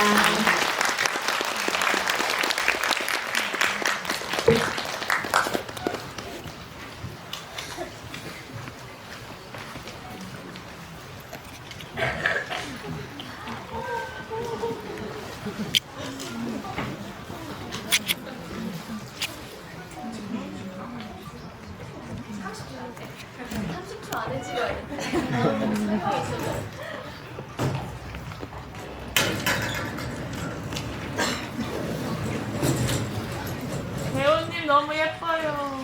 배우님 너무 예뻐요.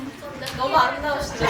너무 아름다우시죠?